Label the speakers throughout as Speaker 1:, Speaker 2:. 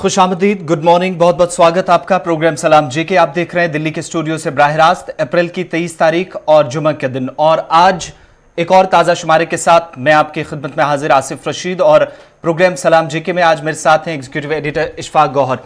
Speaker 1: खुशामदीद, good morning, बहुत बहुत स्वागत आपका। प्रोग्राम सलाम जेके आप देख रहे हैं दिल्ली के स्टूडियो से बराह रास्त। अप्रैल की 23 तारीख और जुम्मे के दिन, और आज एक और ताज़ा शुमारे के साथ मैं आपकी खिदमत में हाजिर आसिफ रशीद। और प्रोग्राम सलाम जेके में आज मेरे साथ हैं एग्जीक्यूटिव एडिटर इशफाक गौहर।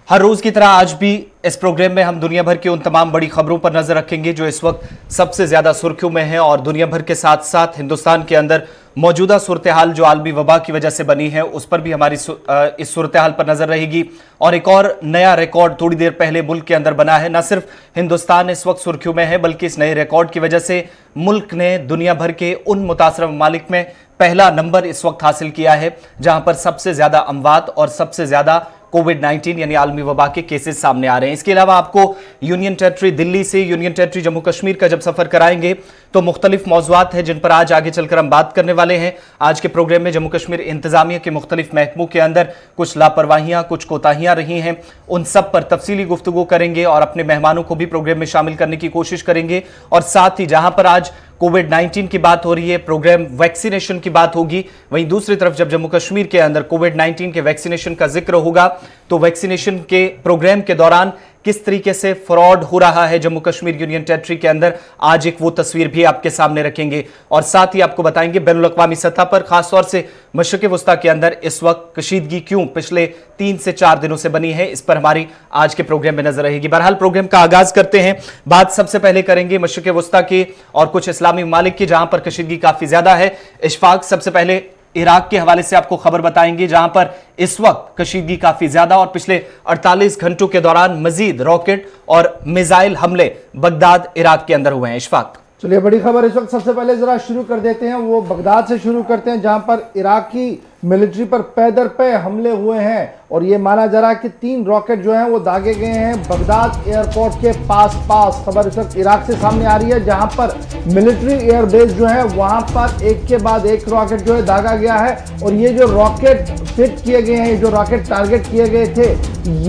Speaker 1: हर रोज की तरह आज भी इस प्रोग्राम में हम दुनिया भर की उन तमाम बड़ी खबरों पर नजर रखेंगे जो इस वक्त सबसे ज्यादा सुर्खियों में हैं, और दुनिया भर के साथ साथ हिंदुस्तान के अंदर मौजूदा सूरत हाल जो आलमी वबा की वजह से बनी है उस पर भी हमारी इस सूरत हाल पर नजर रहेगी। और एक और नया रिकॉर्ड थोड़ी देर पहले मुल्क के अंदर बना है। न सिर्फ हिंदुस्तान इस वक्त सुर्खियों में है, बल्कि इस नए रिकॉर्ड की वजह से मुल्क ने दुनिया भर के उन मुतासर ममालिक में पहला नंबर इस वक्त हासिल किया है जहां पर सबसे ज्यादा अमवात और सबसे ज्यादा कोविड-19 यानी आलमी वबा के केसेस सामने आ रहे हैं। इसके अलावा आपको यूनियन टेरिटरी दिल्ली से यूनियन टेरिटरी जम्मू कश्मीर का जब सफर कराएंगे तो मुख्तलिफ मौज़ूआत हैं जिन पर आज आगे चलकर हम बात करने वाले हैं। आज के प्रोग्राम में जम्मू कश्मीर इंतजामिया के मुख्तलिफ महकमों के अंदर कुछ लापरवाहियां, कुछ कोताहियां रही हैं, उन सब पर तफसीली गुफ्तगू करेंगे और अपने मेहमानों को भी प्रोग्राम में शामिल करने की कोशिश करेंगे। और साथ ही जहां पर आज कोविड-19 की बात हो रही है, प्रोग्राम वैक्सीनेशन की बात होगी, वहीं दूसरी तरफ जब जम्मू कश्मीर के अंदर कोविड-19 के वैक्सीनेशन का जिक्र होगा तो वैक्सीनेशन के प्रोग्राम के दौरान किस तरीके से फ्रॉड हो रहा है जम्मू कश्मीर यूनियन टेरिटरी के अंदर, आज एक वो तस्वीर भी आपके सामने रखेंगे। और साथ ही आपको बताएंगे बैनुल अक़वामी सतह पर, खासतौर से मशरिक़ वस्ता के अंदर इस वक्त कशीदगी क्यों पिछले 3 से 4 दिनों से बनी है, इस पर हमारी आज के प्रोग्राम में नजर रहेगी। बहरहाल प्रोग्राम का आगाज करते हैं। बात सबसे पहले करेंगे मशरिक़ वस्ता की और कुछ इस्लामी ममालिक की जहां पर कशीदगी काफी ज्यादा है। इशफाक, सबसे पहले इराक के हवाले से आपको खबर बताएंगे जहां पर इस वक्त कशीदगी काफी ज्यादा और पिछले 48 घंटों के दौरान मजीद रॉकेट और मिसाइल हमले बगदाद इराक के अंदर हुए हैं। इशफाक,
Speaker 2: चलिए बड़ी खबर इस वक्त सबसे पहले जरा शुरू कर देते हैं, वो बगदाद से शुरू करते हैं जहां पर इराकी मिलिट्री पर पैदर पे हमले हुए हैं। और ये माना जा रहा है कि 3 रॉकेट जो हैं वो दागे गए हैं बगदाद एयरपोर्ट के पास। खबर इस वक्त इराक से सामने आ रही है जहां पर मिलिट्री एयरबेस जो है वहां पर एक के बाद एक रॉकेट जो है दागा गया है। और ये जो रॉकेट फिट किए गए हैं, जो रॉकेट टारगेट किए गए थे,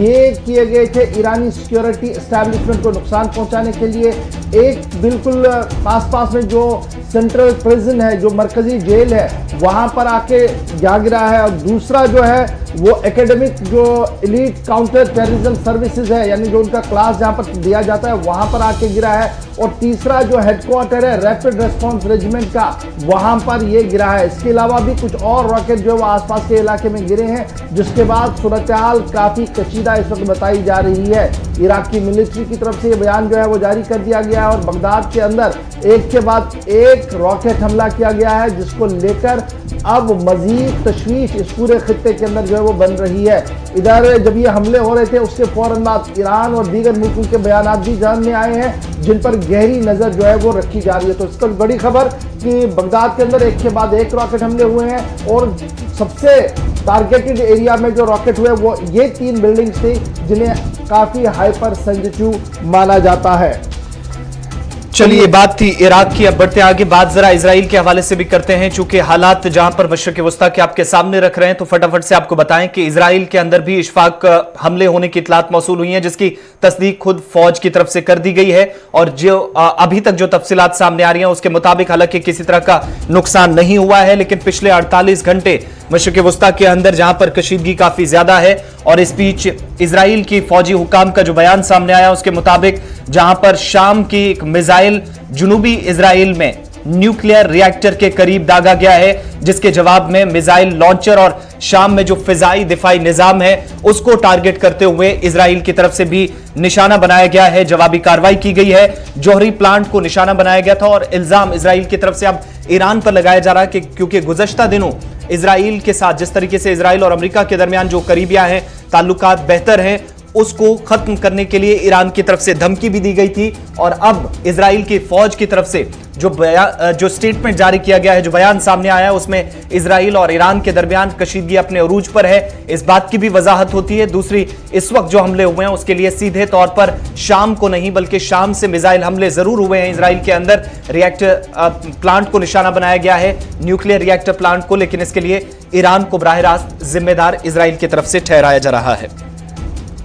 Speaker 2: ये किए गए थे ईरानी सिक्योरिटी एस्टैब्लिशमेंट को नुकसान पहुंचाने के लिए। एक बिल्कुल पास में जो सेंट्रल प्रिजन है, जो मरकजी जेल है, वहां पर आके गिरा है। और दूसरा जो है वो एकेडमिक जो एलीट काउंटर टेररिज्म सर्विसेज है, यानी जो उनका क्लास जहां पर दिया जाता है वहां पर आके गिरा है। और तीसरा जो हेडक्वार्टर है रैपिड रेस्पॉन्स रेजिमेंट का, वहां पर ये गिरा है। इसके अलावा भी कुछ और रॉकेट जो है वो आसपास के इलाके में गिरे हैं, जिसके बाद सूरत हाल काफी कशीदा इस वक्त बताई जा रही है। इराक की मिलिट्री की तरफ से ये बयान जो है वो जारी कर दिया गया है और बगदाद के अंदर एक के बाद एक रॉकेट हमला किया गया है, जिसको लेकर अब मजीद तशवीश इस पूरे खित्ते के अंदर जो है वो बन रही है। इधर जब ये हमले हो रहे थे उसके फौरन बाद ईरान और दीगर मुल्कों के बयान भी सामने आए हैं जिन पर गहरी नजर जो है वो रखी जा रही है। तो इसका बड़ी खबर कि बगदाद के अंदर एक के बाद एक रॉकेट हमले हुए हैं और सबसे टारगेटेड एरिया में जो रॉकेट हुए वो ये 3 बिल्डिंग्स थी जिन्हें काफी हाइपर सेंसिटिव माना जाता है।
Speaker 1: चलिए, बात थी इराक की, अब बढ़ते आगे बात जरा इजराइल के हवाले से भी करते हैं। चूंकि हालात जहां पर मशरिक़ वस्ता के आपके सामने रख रहे हैं तो फटाफट से आपको बताएं कि इजराइल के अंदर भी इशफाक हमले होने की इतलात मौसूल हुई हैं, जिसकी तस्दीक खुद फौज की तरफ से कर दी गई है। और जो अभी तक जो तफसीलात सामने आ रही हैं उसके मुताबिक हालांकि किसी तरह का नुकसान नहीं हुआ है, लेकिन पिछले 48 घंटे मशरिक़ वस्ता के अंदर जहां पर कशीदगी काफी ज्यादा है। और इस बीच इजराइल की फौजी हुकाम का जो बयान सामने आया उसके मुताबिक जहां पर शाम की एक मिसाइल जुनूबी इजराइल में न्यूक्लियर रिएक्टर के करीब दागा गया है, जिसके जवाब में मिसाइल लॉन्चर और शाम में जो फिजाई दिफाई निजाम है उसको टारगेट करते हुए इजराइल की तरफ से भी निशाना बनाया गया है, जवाबी कार्रवाई की गई है। जौहरी प्लांट को निशाना बनाया गया था और इल्जाम इजराइल की तरफ से अब ईरान पर लगाया जा रहा है कि क्योंकि गुज़श्ता दिनों इजराइल के साथ जिस तरीके से इजराइल और अमेरिका के दरमियान जो करीबियां हैं, ताल्लुकात बेहतर हैं, उसको खत्म करने के लिए ईरान की तरफ से धमकी भी दी गई थी। और अब इजराइल की फौज की तरफ से जो स्टेटमेंट जारी किया गया है, जो बयान सामने आया है, उसमें इजराइल और ईरान के दरमियान कशीदगी अपने अरूज पर है, इस बात की भी वजाहत होती है। दूसरी, इस वक्त जो हमले हुए हैं उसके लिए सीधे तौर पर शाम को नहीं बल्कि शाम से मिसाइल हमले जरूर हुए हैं इजराइल के अंदर। रिएक्टर प्लांट को निशाना बनाया गया है, न्यूक्लियर रिएक्टर प्लांट को, लेकिन इसके लिए ईरान को बराह रास्त जिम्मेदार इजराइल की तरफ से ठहराया जा रहा है।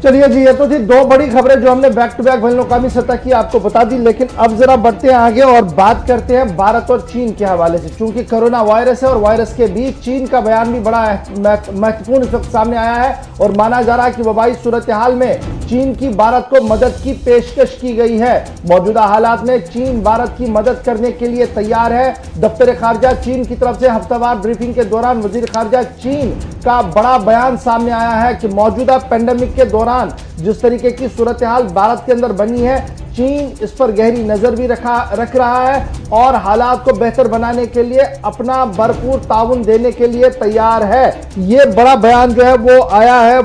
Speaker 2: चलिए जी, ये तो थी दो बड़ी खबरें जो हमने बैक टू बैक मुकामी सतह की आपको बता दी। लेकिन अब जरा बढ़ते हैं आगे और बात करते हैं भारत और चीन के हवाले से। चूंकि कोरोना वायरस है और वायरस के बीच चीन का बयान भी बड़ा महत्वपूर्ण इस वक्त सामने आया है और माना जा रहा है कि वबाई सूरत हाल में चीन की भारत को मदद की पेशकश की गई है। मौजूदा हालात में चीन भारत की मदद करने के लिए तैयार है। दफ्तर खारजा चीन की तरफ से हफ्तावार ब्रीफिंग के दौरान वजीर खारजा चीन का बड़ा बयान सामने आया है कि मौजूदा पेंडेमिक के दौरान जिस तरीके की सूरत हाल भारत के अंदर बनी है, चीन इस पर गहरी नजर भी रख रहा है और हालात को बेहतर बनाने के लिए अपना भरपूर ताउन देने के लिए तैयार है। ये बड़ा बयान जो है वो आया है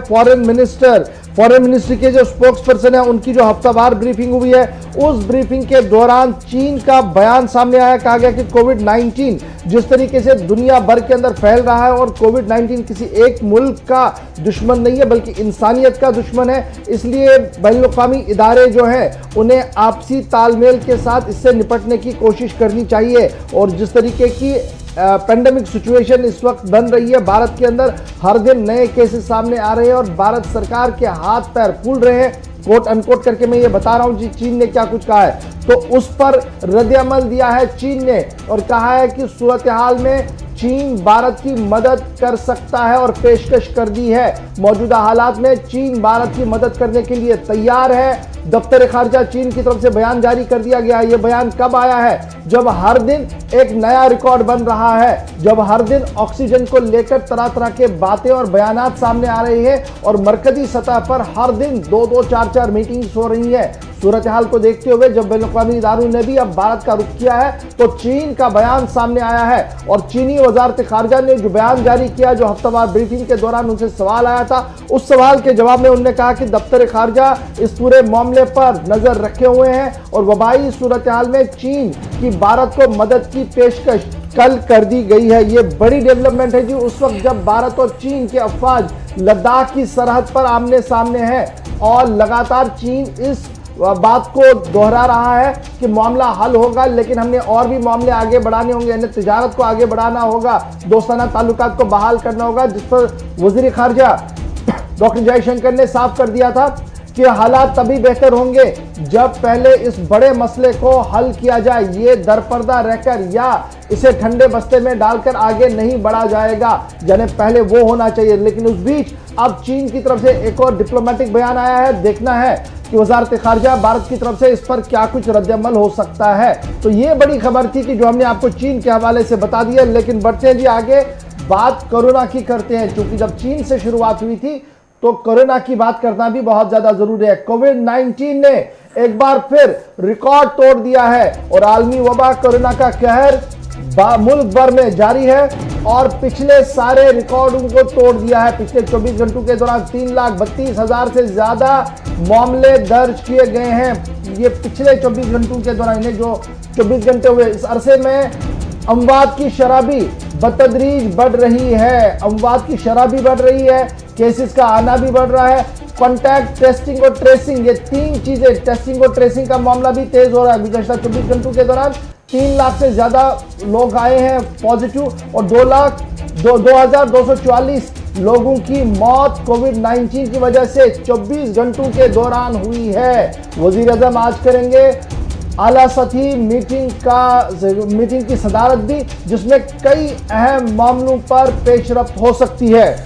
Speaker 2: फॉरेन मिनिस्ट्री के जो स्पोक्स पर्सन है उनकी जो हफ्तावार ब्रीफिंग हुई है, उस ब्रीफिंग के दौरान चीन का बयान सामने आया। कहा गया कि कोविड-19 जिस तरीके से दुनिया भर के अंदर फैल रहा है और कोविड-19 किसी एक मुल्क का दुश्मन नहीं है बल्कि इंसानियत का दुश्मन है, इसलिए बैनुल-अक़वामी इदारे जो हैं उन्हें आपसी तालमेल के साथ इससे निपटने की कोशिश करनी चाहिए। और जिस तरीके की पेंडेमिक सिचुएशन इस वक्त बन रही है भारत के अंदर, हर दिन नए केसेस सामने आ रहे हैं और भारत सरकार के हाथ पैर फूल रहे हैं, कोट अनकोट करके मैं ये बता रहा हूं जी। चीन ने क्या कुछ कहा है तो उस पर रद्द-ए-अमल दिया है चीन ने और कहा है कि सूरत हाल में चीन भारत की मदद कर सकता है और पेशकश कर दी है। मौजूदा हालात में चीन भारत की मदद करने के लिए तैयार है। दफ्तर खारजा चीन की तरफ से बयान जारी कर दिया गया है। यह बयान कब आया है? जब हर दिन एक नया रिकॉर्ड बन रहा है, जब हर दिन ऑक्सीजन को लेकर तरह तरह के बातें और बयानात सामने आ रही है और मरकजी सतह पर हर दिन 2-2, 4-4 मीटिंग्स हो रही है। सूरत हाल को देखते हुए जब बैनुल-अक़वामी इदारों ने भी अब भारत का रुख किया है तो चीन का बयान सामने आया है और चीनी वजारत खारजा ने जो बयान जारी किया, जो हफ्तावार ब्रीफिंग के दौरान उनसे सवाल आया था, उस सवाल के जवाब में उन्होंने कहा कि दफ्तर खारजा इस पूरे मामले पर नजर रखे हुए हैं और वबाई सूरत हाल में चीन की भारत को मदद की पेशकश कल कर दी गई है। ये बड़ी डेवलपमेंट है जी, उस वक्त जब भारत और चीन के अफवाज लद्दाख की सरहद पर आमने सामने हैं और लगातार चीन इस बात को दोहरा रहा है कि मामला हल होगा, लेकिन हमने और भी मामले आगे बढ़ाने होंगे, यानी तिजारत को आगे बढ़ाना होगा, दोस्ताना ताल्लुकात को बहाल करना होगा, जिस पर वजीर खारजा डॉक्टर जयशंकर ने साफ कर दिया था कि हालात तभी बेहतर होंगे जब पहले इस बड़े मसले को हल किया जाए। ये दरपर्दा रहकर या इसे ठंडे बस्ते में डालकर आगे नहीं बढ़ा जाएगा, यानी पहले वो होना चाहिए। लेकिन उस बीच अब चीन की तरफ से एक और डिप्लोमेटिक बयान आया है। देखना है कि वजारत खारजा भारत की तरफ से इस पर क्या कुछ रद्द-ए-अमल हो सकता है। तो ये बड़ी खबर थी कि जो हमने आपको चीन के हवाले से बता दिया। लेकिन बढ़ते हैं जी आगे, बात कोरोना की करते हैं। क्योंकि जब चीन से शुरुआत हुई थी तो कोरोना की बात करना भी बहुत ज्यादा जरूरी है। कोविड-19 ने एक बार फिर रिकॉर्ड तोड़ दिया है और आलमी वबा कोरोना का कहर मुल्क भर में जारी है और पिछले सारे रिकॉर्डों को तोड़ दिया है। पिछले 24 घंटों के दौरान 3,32,000 से ज्यादा मामले दर्ज किए गए हैं। ये पिछले 24 घंटों के दौरान, इन्हें जो 24 घंटे हुए, इस अरसे में अमवात की शरह भी बतदरीज बढ़ रही है। अमवात की शरह भी बढ़ रही है, केसेस का आना भी बढ़ रहा है। कॉन्टैक्ट ट्रेसिंग और ट्रेसिंग, ये तीन चीजें, टेस्टिंग और ट्रेसिंग का मामला भी तेज हो रहा है। गुज़श्ता 24 घंटों के दौरान 3 लाख से ज्यादा लोग आए हैं पॉजिटिव और 2,244 लोगों की मौत कोविड-19 की वजह से 24 घंटों के दौरान हुई है। वजीर आज़म आज करेंगे आला सतही मीटिंग की सदारत भी, जिसमें कई अहम मामलों पर पेशरफ्त हो सकती है।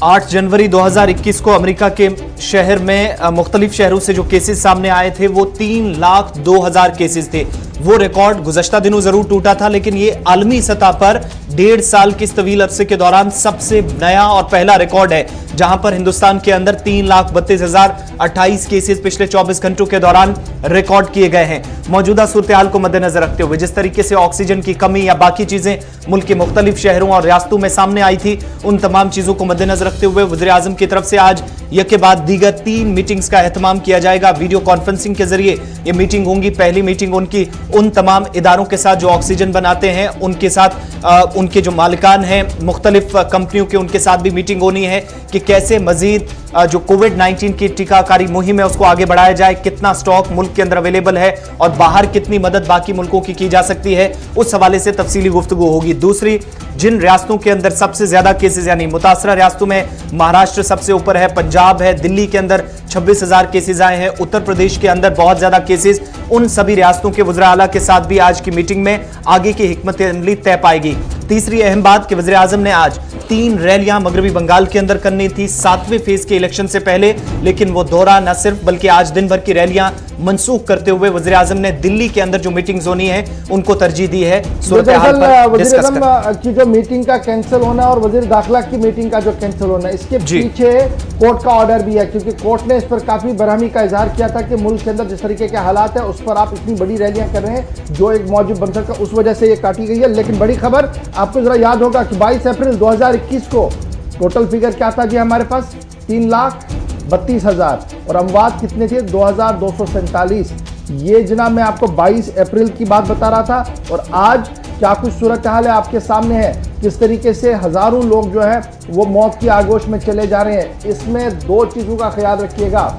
Speaker 1: 8 जनवरी 2021 को अमेरिका के शहर में मुख्तलिफ शहरों से जो केसेस सामने आए थे वो 3,02,000 केसेस थे। वो रिकॉर्ड गुज़श्ता दिनों जरूर टूटा था, लेकिन ये आलमी सतह पर 1.5 साल के इस तवील अरसे के दौरान सबसे नया और पहला रिकॉर्ड है, जहां पर हिंदुस्तान के अंदर 3,32,028 केसेस पिछले 24 घंटों के दौरान रिकॉर्ड किए गए हैं। मौजूदा सूरत हाल को मद्देनजर रखते हुए, जिस तरीके से ऑक्सीजन की कमी या बाकी चीजें मुल्क के मुख्तलिफ शहरों और रियासतों में सामने आई थी, उन तमाम चीजों को मद्देनजर रखते हुए वज़ीर आज़म की तरफ से आज एक के बाद दीगर 3 मीटिंग्स का एहतमाम किया जाएगा। वीडियो कॉन्फ्रेंसिंग के जरिए ये मीटिंग होंगी। पहली मीटिंग उनकी उन तमाम इदारों के साथ जो ऑक्सीजन बनाते हैं, उनके साथ उनके जो मालिकान हैं मुख्तलिफ कंपनियों के, उनके साथ भी मीटिंग होनी है कि कैसे मजीद जो कोविड-19 की टीकाकारी मुहिम है उसको आगे बढ़ाया जाए, कितना स्टॉक मुल्क के अंदर अवेलेबल है और बाहर कितनी मदद बाकी मुल्कों की जा सकती है, उस हवाले से तफसीली गुफ्तगू होगी। दूसरी, जिन रियासतों के अंदर सबसे ज्यादा केसेस यानी मुतासरा रियासतों में महाराष्ट्र सबसे ऊपर है, पंजाब है, दिल्ली के अंदर 26,000 केसेस आए हैं, उत्तर प्रदेश के अंदर बहुत ज्यादा केसेस, उन सभी रियासतों के वज़ीर आला के साथ भी आज की मीटिंग में आगे की हिकमत अमली तय पाएगी। तीसरी अहम बात कि वज़ीर आज़म ने आज 3 रैलियां मगरबी बंगाल के अंदर करनी थी 7वें फेज के इलेक्शन से पहले, लेकिन वो दौरा न सिर्फ बल्कि आज दिन भर की रैलियां मनसूख करते हुए वज़ीर आज़म ने दिल्ली के अंदर जो मीटिंग्स होनी है उनको तरजीह दी है। सूरत-ए-हाल पर डिस्कस करें।
Speaker 2: की जो मीटिंग का कैंसिल होना और वजीर दाखिला की मीटिंग का जो कैंसिल होना, इसके पीछे कोर्ट का ऑर्डर भी है, क्योंकि कोर्ट ने इस पर काफी बरहमी का इजहार किया था कि मुल्क के अंदर जिस तरीके के हालात है उस पर आप इतनी बड़ी रैलियां कर रहे हैं जो एक मौजूद बन सकता, उस वजह से ये काटी गई है। लेकिन बड़ी खबर आपको जरा याद होगा कि 22 अप्रैल 2021 को टोटल फिगर क्या था जी हमारे पास, 3,32,000 और अमवात कितने थे, 2,247। ये जनाब मैं आपको 22 अप्रैल की बात बता रहा था और आज क्या कुछ सूरत हाल है आपके सामने है, किस तरीके से हजारों लोग जो है वो मौत की आगोश में चले जा रहे हैं। इसमें 2 चीजों का ख्याल रखिएगा,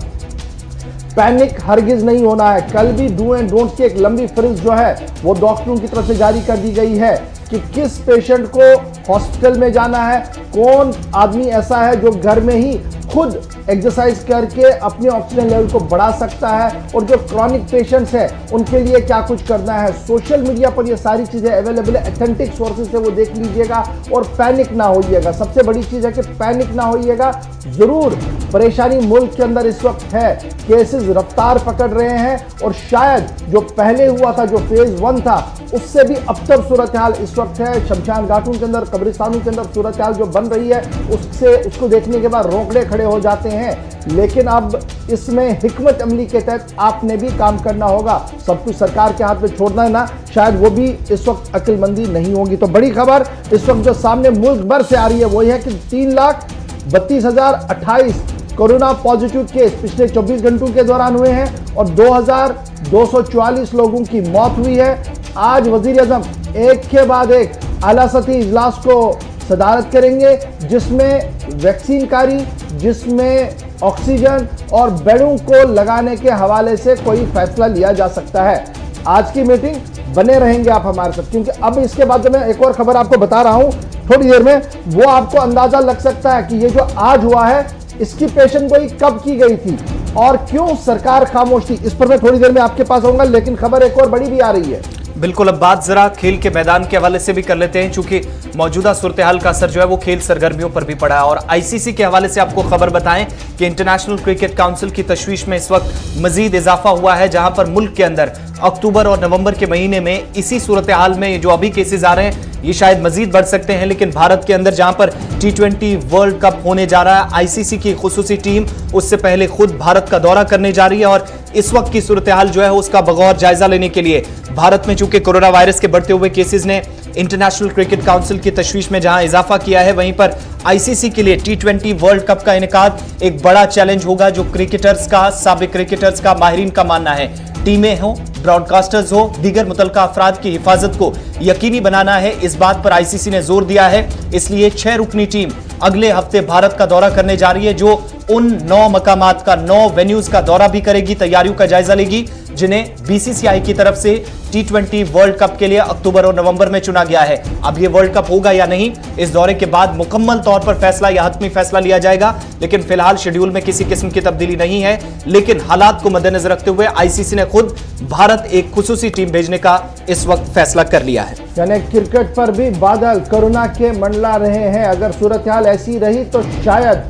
Speaker 2: पैनिक हरगिज नहीं होना है। कल भी डू एंड डोंट की एक लंबी फहरिस्त जो है वो डॉक्टरों की तरफ से जारी कर दी गई है कि किस पेशेंट को हॉस्पिटल में जाना है, कौन आदमी ऐसा है जो घर में ही खुद एक्सरसाइज करके अपने ऑक्सीजन लेवल को बढ़ा सकता है, और जो क्रॉनिक पेशेंट्स हैं उनके लिए क्या कुछ करना है। सोशल मीडिया पर ये सारी चीजें अवेलेबल है, ऑथेंटिक सोर्सेज से वो देख लीजिएगा और पैनिक ना होइएगा। सबसे बड़ी चीज है कि पैनिक ना होइएगा। जरूर परेशानी मुल्क के अंदर इस वक्त है, केसेस रफ्तार पकड़ रहे हैं और शायद जो पहले हुआ था, जो फेज 1 था, उससे भी अबतर सूरत हाल इस वक्त है। शमशान घाटों के अंदर, कब्रिस्तानों के अंदर सूरत हाल जो बन रही है उसको देखने के बाद रोंगटे खड़े हो जाते हैं। लेकिन अब इसमें हिकमत अमली के तहत आपने भी काम करना होगा। सब कुछ सरकार के हाथ में छोड़ना है ना, शायद वो भी इस वक्त अक्लमंदी नहीं होगी। तो बड़ी खबर इस वक्त जो सामने मुल्क भर से आ रही है वो है कि 3,32,028 कोरोना पॉजिटिव केस पिछले 24 घंटों के दौरान हुए हैं और 2,244 लोगों की मौत हुई है। आज वजीर आजम एक के बाद एक आला सतही इजलास को सदारत करेंगे, जिसमें वैक्सीन कारी, जिसमें ऑक्सीजन और बेडों को लगाने के हवाले से कोई फैसला लिया जा सकता है। आज की मीटिंग बने रहेंगे आप हमारे साथ, क्योंकि अब इसके बाद जो मैं एक और खबर आपको बता रहा हूं थोड़ी देर में, वो आपको अंदाजा लग सकता है कि ये जो आज हुआ है इसकी पेशेंट गोई कब की गई थी और क्यों सरकार खामोश थी। इस पर मैं थोड़ी देर में आपके पास आऊंगा, लेकिन खबर एक और बड़ी भी आ रही है।
Speaker 1: बिल्कुल, अब बात जरा खेल के मैदान के हवाले से भी कर लेते हैं, चूंकि मौजूदा सूरत हाल का असर जो है वो खेल सरगर्मियों पर भी पड़ा है। और आईसीसी के हवाले से आपको खबर बताएं कि इंटरनेशनल क्रिकेट काउंसिल की तशवीश में इस वक्त मजीद इजाफा हुआ है, जहां पर मुल्क के अंदर अक्टूबर और नवंबर के महीने में इसी सूरत हाल में जो अभी केसेस आ रहे हैं ये शायद मजीद बढ़ सकते हैं। लेकिन भारत के अंदर जहां पर T20 वर्ल्ड कप होने जा रहा है, आईसीसी की खुसूसी टीम उससे पहले खुद भारत का दौरा करने जा रही है और इस वक्त की सूरत हाल जो है उसका बगौर जायजा लेने के लिए भारत में चूंकि कोरोना वायरस के बढ़ते हुए केसेस ने इंटरनेशनल क्रिकेट काउंसिल की तशवीश में जहां इजाफा किया है, वहीं पर आईसीसी के लिए T20 वर्ल्ड कप का इनेकाद एक बड़ा चैलेंज होगा, जो क्रिकेटर्स का, साबिक क्रिकेटर्स का, माहिरीन का मानना है। टीमें हो, ब्रॉडकास्टर्स हो, दीगर मुतल्लिका अफराद की हिफाजत को यकीनी बनाना है, इस बात पर आईसीसी ने जोर दिया है। इसलिए 6 रुकनी टीम अगले हफ्ते भारत का दौरा करने जा रही है, जो उन 9 मकामात का, 9 वेन्यूज का दौरा भी करेगी, तैयारियों का जायजा लेगी, जिन्हें बीसीसीआई की तरफ से T20 वर्ल्ड कप के लिए अक्टूबर और नवंबर में चुना गया है। अब ये वर्ल्ड कप होगा या नहीं, इस दौरे के बाद मुकम्मल तौर पर फैसला या हतमी फैसला लिया जाएगा। लेकिन फिलहाल शेड्यूल में किसी किस्म की तब्दीली नहीं है। लेकिन हालात को मद्देनजर रखते हुए आईसीसी ने खुद भारत एक खुसूसी टीम भेजने का इस वक्त फैसला कर लिया है।
Speaker 2: यानी क्रिकेट पर भी बादल कोरोना के मंडला रहे हैं। अगर सूरत हाल ऐसी रही तो शायद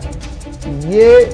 Speaker 2: ये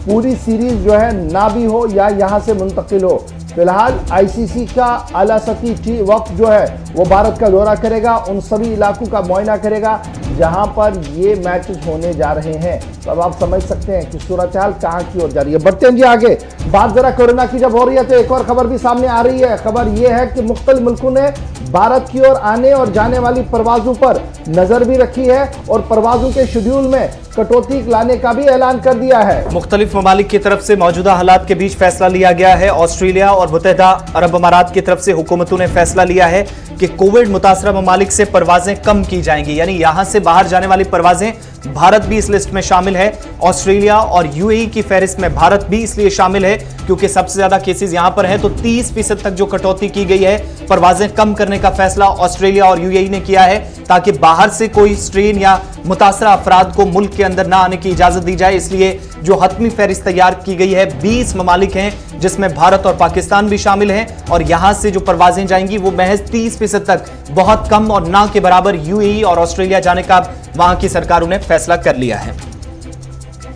Speaker 2: पूरी सीरीज जो है ना भी हो या यहां से मुंतकिल हो। फिलहाल आईसीसी का आला सतही वक्त जो है वो भारत का दौरा करेगा, उन सभी इलाकों का मुआयना करेगा जहां पर ये मैचेस होने जा रहे हैं। तो अब आप समझ सकते हैं कि सूरत हाल कहां की ओर जा रही है। बढ़ते हैं जी आगे। बात जरा कोरोना की जब हो रही है तो एक और खबर भी सामने आ रही है। खबर ये है कि मुख्तलिफ मुल्कों ने भारत की ओर आने और जाने वाली परवाजों पर नजर भी रखी है और परवाजों के शेड्यूल में कटौती लाने का भी ऐलान कर दिया है।
Speaker 1: मुख्तलिफ ममालिक की तरफ से मौजूदा हालात के बीच फैसला लिया गया है। ऑस्ट्रेलिया और मुत्तहिदा अरब अमारात की तरफ से हुकूमतों ने फैसला लिया है कि कोविड मुतासरा ममालिक से परवाजें कम की जाएंगी, यानी यहां से बाहर जाने वाली परवाजें, भारत भी इस लिस्ट में शामिल है। ऑस्ट्रेलिया और यूएई की फहरिस्त में भारत भी इसलिए शामिल है क्योंकि सबसे ज्यादा केसेस यहां पर हैं, तो 30% तक जो कटौती की गई है, परवाजें कम करने का फैसला ऑस्ट्रेलिया और यूएई ने किया है ताकि बाहर से कोई स्ट्रेन या मुतासरा अफराद को मुल्क के अंदर ना आने की इजाजत दी जाए। इसलिए जो हतमी फहरिस्त तैयार की गई है, 20 ममालिक हैं जिसमें भारत और पाकिस्तान भी शामिल हैं, और यहां से जो परवाजें जाएंगी वो महज 30% तक, बहुत कम और ना के बराबर यूएई और ऑस्ट्रेलिया जाने का वहां की सरकारों ने फैसला कर लिया है।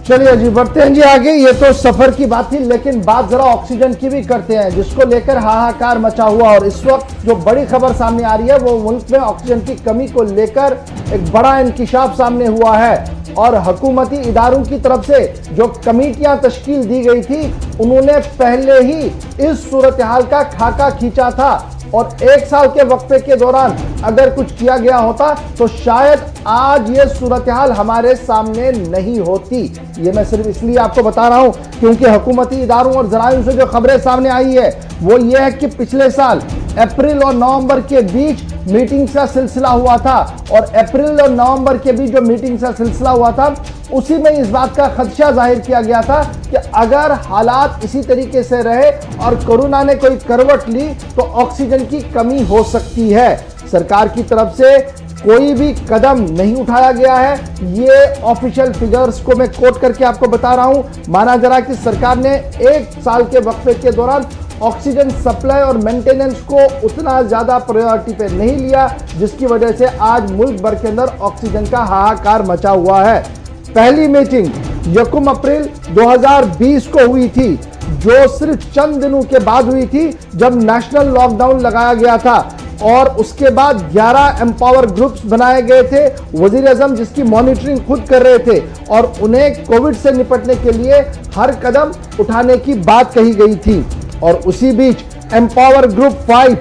Speaker 2: चलिए जी, बढ़ते हैं जी आगे। ये तो सफर की बात थी, लेकिन बात जरा ऑक्सीजन की भी करते हैं, जिसको लेकर हाहाकार मचा हुआ। और इस वक्त जो बड़ी खबर सामने आ रही है वो मुल्क में ऑक्सीजन की कमी को लेकर एक बड़ा इंकिशाफ सामने हुआ है। और हुकूमती इदारों की तरफ से जो कमेटियां तश्कील दी गई थी, उन्होंने पहले ही इस सूरत हाल का खाका खींचा था, और 1 साल के वक्फे के दौरान अगर कुछ किया गया होता तो शायद आज ये सूरत हाल हमारे सामने नहीं होती। ये मैं सिर्फ इसलिए आपको बता रहा हूं क्योंकि हुकूमती इदारों और जराइम से जो खबरें सामने आई है वो ये है कि पिछले साल अप्रैल और नवंबर के बीच मीटिंग्स का सिलसिला हुआ था, और अप्रैल और नवंबर के बीच जो मीटिंग्स का सिलसिला हुआ था उसी में इस बात का खदशा जाहिर किया गया था कि अगर हालात इसी तरीके से रहे और कोरोना ने कोई करवट ली तो ऑक्सीजन की कमी हो सकती है। सरकार की तरफ से कोई भी कदम नहीं उठाया गया है। ये ऑफिशियल फिगर्स को मैं कोट करके आपको बता रहा हूं। माना जरा कि सरकार ने 1 साल के वक्फे के दौरान ऑक्सीजन सप्लाई और मेंटेनेंस को उतना ज्यादा प्रायोरिटी पे नहीं लिया, जिसकी वजह से आज मुल्क भर के अंदर ऑक्सीजन का हाहाकार मचा हुआ है। पहली मीटिंग 1 अप्रैल 2020 को हुई थी, जो सिर्फ चंद दिनों के बाद हुई थी जब नेशनल लॉकडाउन लगाया गया था, और उसके बाद 11 एम्पावर ग्रुप्स बनाए गए थे, वजीर आजम जिसकी मॉनिटरिंग खुद कर रहे थे, और उन्हें कोविड से निपटने के लिए हर कदम उठाने की बात कही गई थी। और उसी बीच एम्पावर ग्रुप 5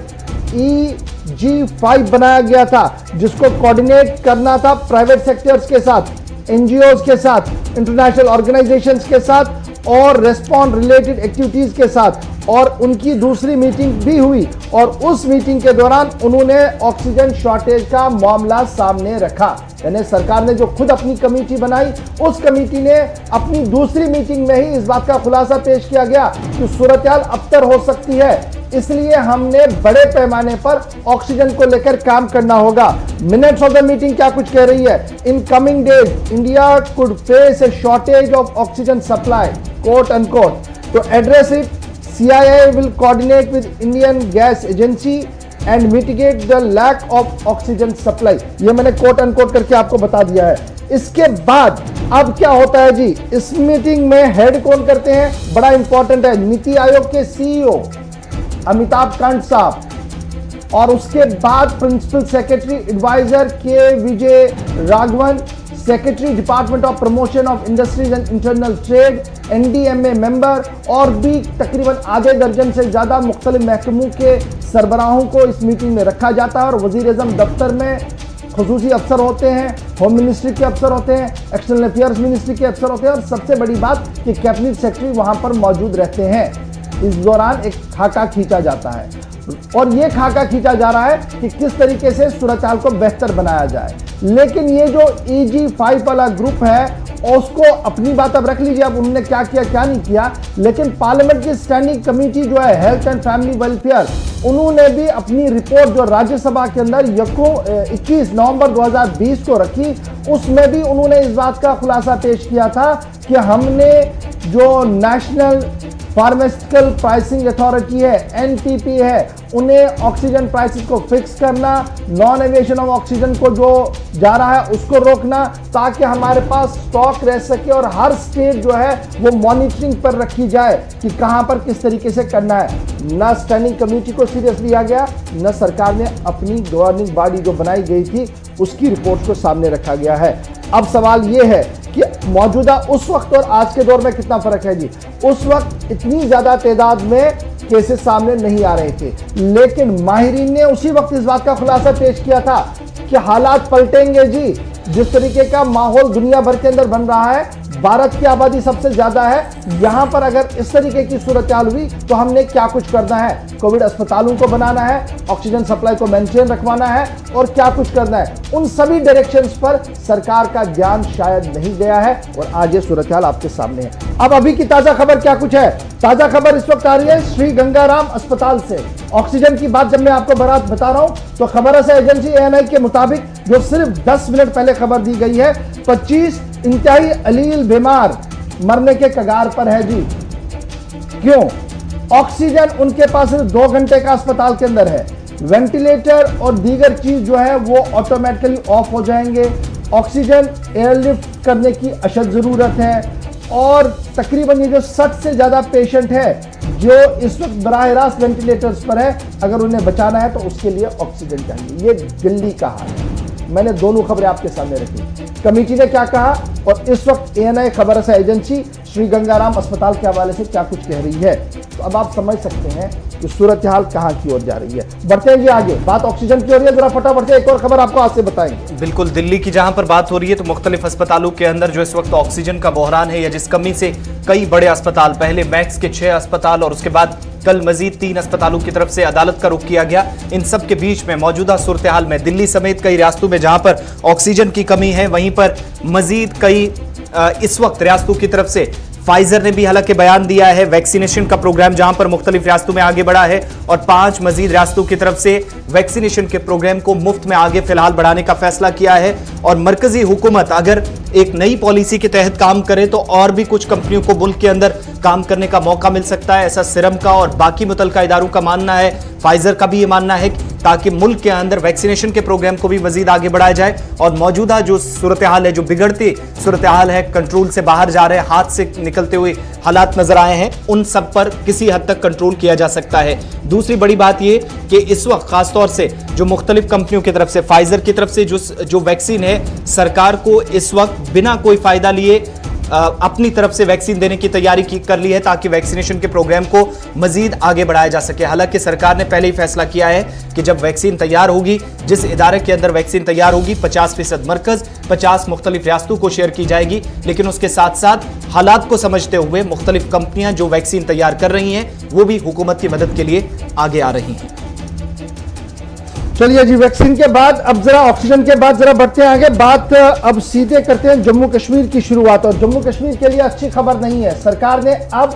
Speaker 2: EG5 बनाया गया था, जिसको कोऑर्डिनेट करना था प्राइवेट सेक्टर्स के साथ, एनजीओज के साथ, इंटरनेशनल ऑर्गेनाइजेशंस के साथ और रेस्पॉन्ड रिलेटेड एक्टिविटीज के साथ। और उनकी दूसरी मीटिंग भी हुई, और उस मीटिंग के दौरान उन्होंने ऑक्सीजन शॉर्टेज का मामला सामने रखा। यानी सरकार ने जो खुद अपनी कमेटी बनाई, उस कमेटी ने अपनी दूसरी मीटिंग में ही इस बात का खुलासा पेश किया गया कि सूरत हाल अबतर हो सकती है, इसलिए हमने बड़े पैमाने पर ऑक्सीजन को लेकर काम करना होगा। मिनट्स ऑफ द मीटिंग क्या कुछ कह रही है? In coming days India could face A shortage of oxygen supply, quote unquote. To address it, CIA will coordinate with Indian Gas Agency and mitigate the lack of oxygen supply। ये मैंने quote unquote करके आपको बता दिया है। इसके बाद अब क्या होता है जी, इस मीटिंग में हेड कौन करते हैं? बड़ा इंपॉर्टेंट है, नीति आयोग के CEO अमिताभ कांत साहब, और उसके बाद principal secretary adviser K Vijay Raghavan, secretary department of promotion of industries and internal trade, NDMA member, और भी तकरीबन आधे दर्जन से ज्यादा मुख्तलिफ महकमों के सरबराहों को इस मीटिंग में रखा जाता है। और वजीर आजम दफ्तर में खुसूसी अफसर होते हैं, होम मिनिस्ट्री के अफसर होते हैं, एक्सटर्नल अफेयर्स मिनिस्ट्री के अफसर होते हैं, और सबसे बड़ी बात कि कैबिनेट सेक्रेटरी वहां पर मौजूद रहते हैं। इस दौरान एक खाका खींचा जाता है, और ये खाका खींचा जा रहा है कि किस तरीके से सूरत हाल को बेहतर बनाया जाए। लेकिन ये जो EG5 वाला ग्रुप है, उसको अपनी बात अब रख लीजिए, अब उन्होंने क्या किया क्या नहीं किया, लेकिन पार्लियामेंट की स्टैंडिंग कमेटी जो है हेल्थ एंड फैमिली वेलफेयर, उन्होंने भी अपनी रिपोर्ट जो राज्यसभा के अंदर 21 नवंबर 2020 को रखी, उसमें भी उन्होंने इस बात का खुलासा पेश किया था कि हमने जो नेशनल फार्मास्यूटिकल प्राइसिंग अथॉरिटी है, NPP है, उन्हें ऑक्सीजन प्राइसेस को फिक्स करना, नॉन एविएशन ऑफ ऑक्सीजन को जो जा रहा है उसको रोकना, ताकि हमारे पास स्टॉक रह सके, और हर स्टेट जो है वो मॉनिटरिंग पर रखी जाए कि कहां पर किस तरीके से करना है। ना स्टैंडिंग कमेटी को सीरियस लिया गया, न सरकार ने अपनी गवर्निंग बॉडी जो बनाई गई थी उसकी रिपोर्ट को सामने रखा गया है। अब सवाल ये है कि मौजूदा उस वक्त और आज के दौर में कितना फर्क है जी। उस वक्त इतनी ज्यादा तादाद में केसेस सामने नहीं आ रहे थे। लेकिन माहिरीन ने उसी वक्त इस बात का खुलासा पेश किया था कि हालात पलटेंगे जी। जिस तरीके का माहौल दुनिया भर के अंदर बन रहा है, भारत की आबादी सबसे ज्यादा है, यहां पर अगर इस तरीके की सूरत हाल हुई तो हमने क्या कुछ करना है। कोविड अस्पतालों को बनाना है, ऑक्सीजन सप्लाई को मेंटेन रखवाना है और क्या कुछ करना है। उन सभी डायरेक्शंस पर सरकार का ध्यान शायद नहीं गया है और आज ये सूरत हाल आपके सामने है। अब अभी की ताजा खबर क्या कुछ है। ताजा खबर इस वक्त आ रही है श्री गंगाराम अस्पताल से। ऑक्सीजन की बात जब मैं आपको बता रहा हूं तो खबर से एजेंसी ANI के मुताबिक, जो सिर्फ 10 मिनट पहले खबर दी गई है, 25 इंतहाई अलील बीमार मरने के कगार पर है जी। क्यों? ऑक्सीजन उनके पास सिर्फ 2 घंटे का अस्पताल के अंदर है। वेंटिलेटर और दीगर चीज जो है वो ऑटोमेटिकली ऑफ हो जाएंगे। ऑक्सीजन एयरलिफ्ट करने की अशद जरूरत है और तकरीबन ये जो 60 से ज्यादा पेशेंट है जो इस वक्त बराह रास्त वेंटिलेटर्स पर है, अगर उन्हें बचाना है तो उसके लिए ऑक्सीजन चाहिए। ये दिल्ली का हाल है। मैंने दोनों खबरें आपके सामने रखी। कमेटी ने क्या कहा और इस वक्त ANI खबर रसा एजेंसी श्री गंगाराम अस्पताल के हवाले से क्या कुछ कह रही है, तो अब आप समझ सकते हैं कि सूरत हाल कहां की ओर जा रही है। बढ़ते हैं जी आगे, बात ऑक्सीजन की हो रही है, जरा फटाफट से एक और खबर आपको आज से बताएंगे।
Speaker 1: बिल्कुल, दिल्ली की जहां पर बात हो रही है तो मुख्तलिफ अस्पतालों के अंदर जो इस वक्त ऑक्सीजन का बहरान है या जिस कमी से कई बड़े अस्पताल, पहले मैक्स के 6 अस्पताल और उसके बाद कल मजीद 3 अस्पतालों की तरफ से अदालत का रुख किया गया, इन सब के बीच में मौजूदा सूरत हाल में दिल्ली समेत कई रियासतों में जहां पर ऑक्सीजन की कमी है, वहीं पर मजीद कई इस वक्त रियासतों की तरफ से फाइजर ने भी हालांकि बयान दिया है वैक्सीनेशन का प्रोग्राम जहां पर मुख्तलिफ रियासतों में आगे बढ़ा है और 5 मजीद रियासतों की तरफ से वैक्सीनेशन के प्रोग्राम को मुफ्त में आगे फिलहाल बढ़ाने का फैसला किया है। और मरकजी हुकूमत अगर एक नई पॉलिसी के तहत काम करे तो और भी कुछ कंपनियों को मुल्क के अंदर काम करने का मौका मिल सकता है, ऐसा सिरम का और बाकी मुतल्लिका इदारों का मानना है। फाइजर का भी ये मानना है ताकि मुल्क के अंदर वैक्सीनेशन के प्रोग्राम को भी मजीद आगे बढ़ाया जाए और मौजूदा जो सूरत हाल है, जो बिगड़ती सूरत हाल है, कंट्रोल से बाहर जा रहे, हाथ से निकलते हुए हालात नजर आए हैं, उन सब पर किसी हद तक कंट्रोल किया जा सकता है। दूसरी बड़ी बात यह कि इस वक्त खासतौर से जो मुख्तलिफ कंपनियों की तरफ से, फाइजर की तरफ से जो वैक्सीन है, सरकार को इस वक्त बिना कोई फायदा लिए अपनी तरफ से वैक्सीन देने की तैयारी कर ली है ताकि वैक्सीनेशन के प्रोग्राम को मजीद आगे बढ़ाया जा सके। हालांकि सरकार ने पहले ही फैसला किया है कि जब वैक्सीन तैयार होगी, जिस इदारे के अंदर वैक्सीन तैयार होगी, 50% मरकज, 50 मुख्तलिफ रियासतों को शेयर की जाएगी। लेकिन उसके साथ साथ हालात को समझते हुए मुख्तलिफ कंपनियां जो वैक्सीन तैयार कर रही हैं वो भी हुकूमत की मदद के लिए आगे आ रही हैं।
Speaker 2: चलिए जी, वैक्सीन के बाद अब जरा ऑक्सीजन के बाद जरा बढ़ते हैं आगे। बात अब सीधे करते हैं जम्मू कश्मीर की शुरुआत, और जम्मू कश्मीर के लिए अच्छी खबर नहीं है। सरकार ने अब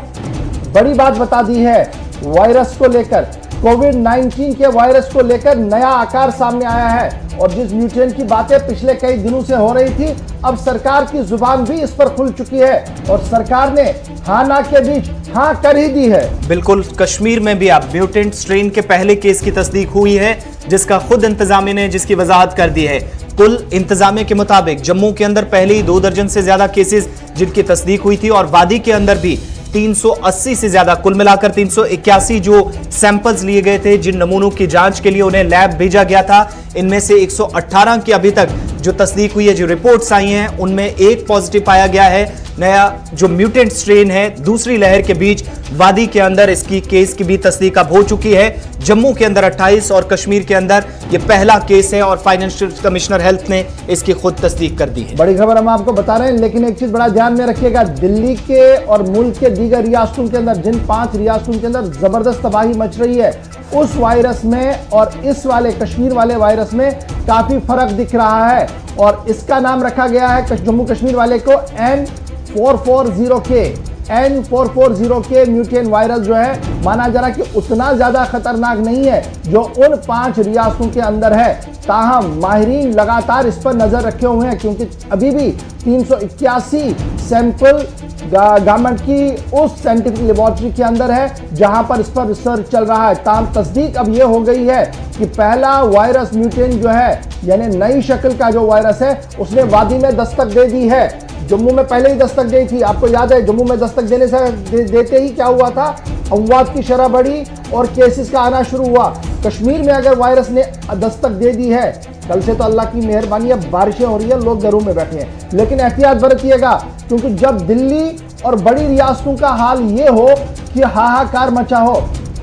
Speaker 2: बड़ी बात बता दी है वायरस को लेकर, कोविड-19 के वायरस को लेकर नया आकार सामने आया है और जिस म्यूटेंट की बातें पिछले कई दिनों से हो रही थी, अब सरकार की जुबान भी इस पर खुल चुकी है और सरकार ने हाँ ना के बीच हाँ कर ही दी है।
Speaker 1: बिल्कुल, कश्मीर में भी अब म्यूटेंट स्ट्रेन के पहले केस की तस्दीक हुई है जिसका खुद इंतजामिया ने जिसकी वजाहत कर दी है। कुल इंतजामिया के मुताबिक जम्मू के अंदर पहले ही 2 दर्जन से ज्यादा केसेस जिनकी तस्दीक हुई थी और वादी के अंदर भी 380 से ज्यादा, कुल मिलाकर 381 जो सैंपल्स लिए गए थे, जिन नमूनों की जांच के लिए उन्हें लैब भेजा गया था, इनमें से 118 की अभी तक जो तस्दीक हुई है, जो रिपोर्ट्स आई हैं, उनमें एक पॉजिटिव पाया गया है। नया जो म्यूटेंट स्ट्रेन है, दूसरी लहर के बीच वादी के अंदर इसकी केस की भी तस्दीक अब हो चुकी है। जम्मू के अंदर 28 और कश्मीर के अंदर ये पहला केस है और फाइनेंशियल कमिश्नर हेल्थ ने इसकी खुद तस्दीक कर दी है।
Speaker 2: बड़ी खबर हम आपको बता रहे हैं, लेकिन एक चीज बड़ा ध्यान में रखिएगा, दिल्ली के और मुल्क के दीगर रियासतों के अंदर, जिन 5 रियासतों के अंदर जबरदस्त तबाही मच रही है, उस वायरस में और इस वाले कश्मीर वाले वायरस में काफी फर्क दिख रहा है और इसका नाम रखा गया है जम्मू कश्मीर वाले को N440K म्यूटेंट वायरस जो है माना जा रहा कि उतना ज्यादा खतरनाक नहीं है जो उन 5 रियासतों के अंदर है। ताहम माहिरीन लगातार इस पर नजर रखे हुए हैं क्योंकि अभी भी 381 सैंपल गवर्नमेंट की उस साइंटिफिक लेबोरेटरी के अंदर है जहां पर इस पर रिसर्च चल रहा है। ताहम तस्दीक अब यह हो गई है कि पहला वायरस म्यूटेंट जो है, यानी नई शक्ल का जो वायरस है, उसने वादी में दस्तक दे दी है। जम्मू में पहले ही दस्तक दी थी, आपको याद है, जम्मू में दस्तक देने से देते ही क्या हुआ था, अमवात की शरह बढ़ी और केसेस का आना शुरू हुआ। कश्मीर में अगर वायरस ने दस्तक दे दी है, कल से तो अल्लाह की मेहरबानी है, बारिशें हो रही है, लोग घरों में बैठे हैं, लेकिन एहतियात बरतिएगा क्योंकि जब दिल्ली और बड़ी रियासतों का हाल ये हो कि हाहाकार मचा हो,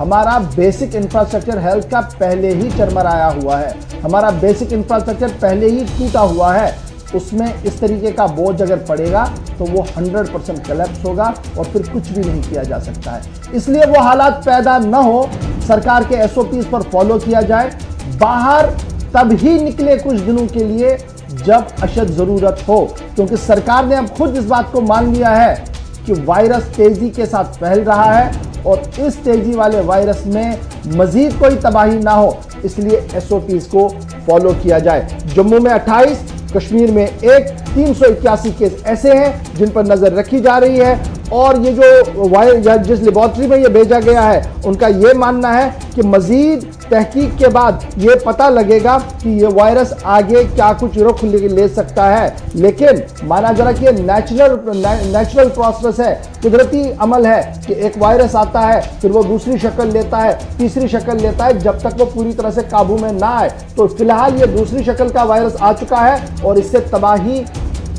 Speaker 2: हमारा बेसिक इंफ्रास्ट्रक्चर हेल्थ का पहले ही चरमराया हुआ है, हमारा बेसिक इंफ्रास्ट्रक्चर पहले ही टूटा हुआ है। उसमें इस तरीके का बोझ अगर पड़ेगा तो वो 100% कोलैप्स होगा और फिर कुछ भी नहीं किया जा सकता है। इसलिए वो हालात पैदा न हो, सरकार के SOPs पर फॉलो किया जाए। बाहर तब ही निकले कुछ दिनों के लिए जब अशद जरूरत हो, क्योंकि सरकार ने अब खुद इस बात को मान लिया है कि वायरस तेजी के साथ फैल रहा है और इस तेजी वाले वायरस में मजीद कोई तबाही ना हो, इसलिए SOPs को फॉलो किया जाए। जम्मू में 28, कश्मीर में 1, 381 केस ऐसे हैं जिन पर नजर रखी जा रही है और ये जो जिस लेबोरेटरी में ये भेजा गया है उनका ये मानना है कि मजीद तहकीक के बाद ये पता लगेगा कि ये वायरस आगे क्या कुछ रुख ले सकता है। लेकिन माना जरा कि ये नेचुरल प्रोसेस है, कुदरती अमल है कि एक वायरस आता है, फिर वो दूसरी शक्ल लेता है, तीसरी शक्ल लेता है, जब तक वो पूरी तरह से काबू में ना आए। तो फिलहाल ये दूसरी शक्ल का वायरस आ चुका है और इससे तबाही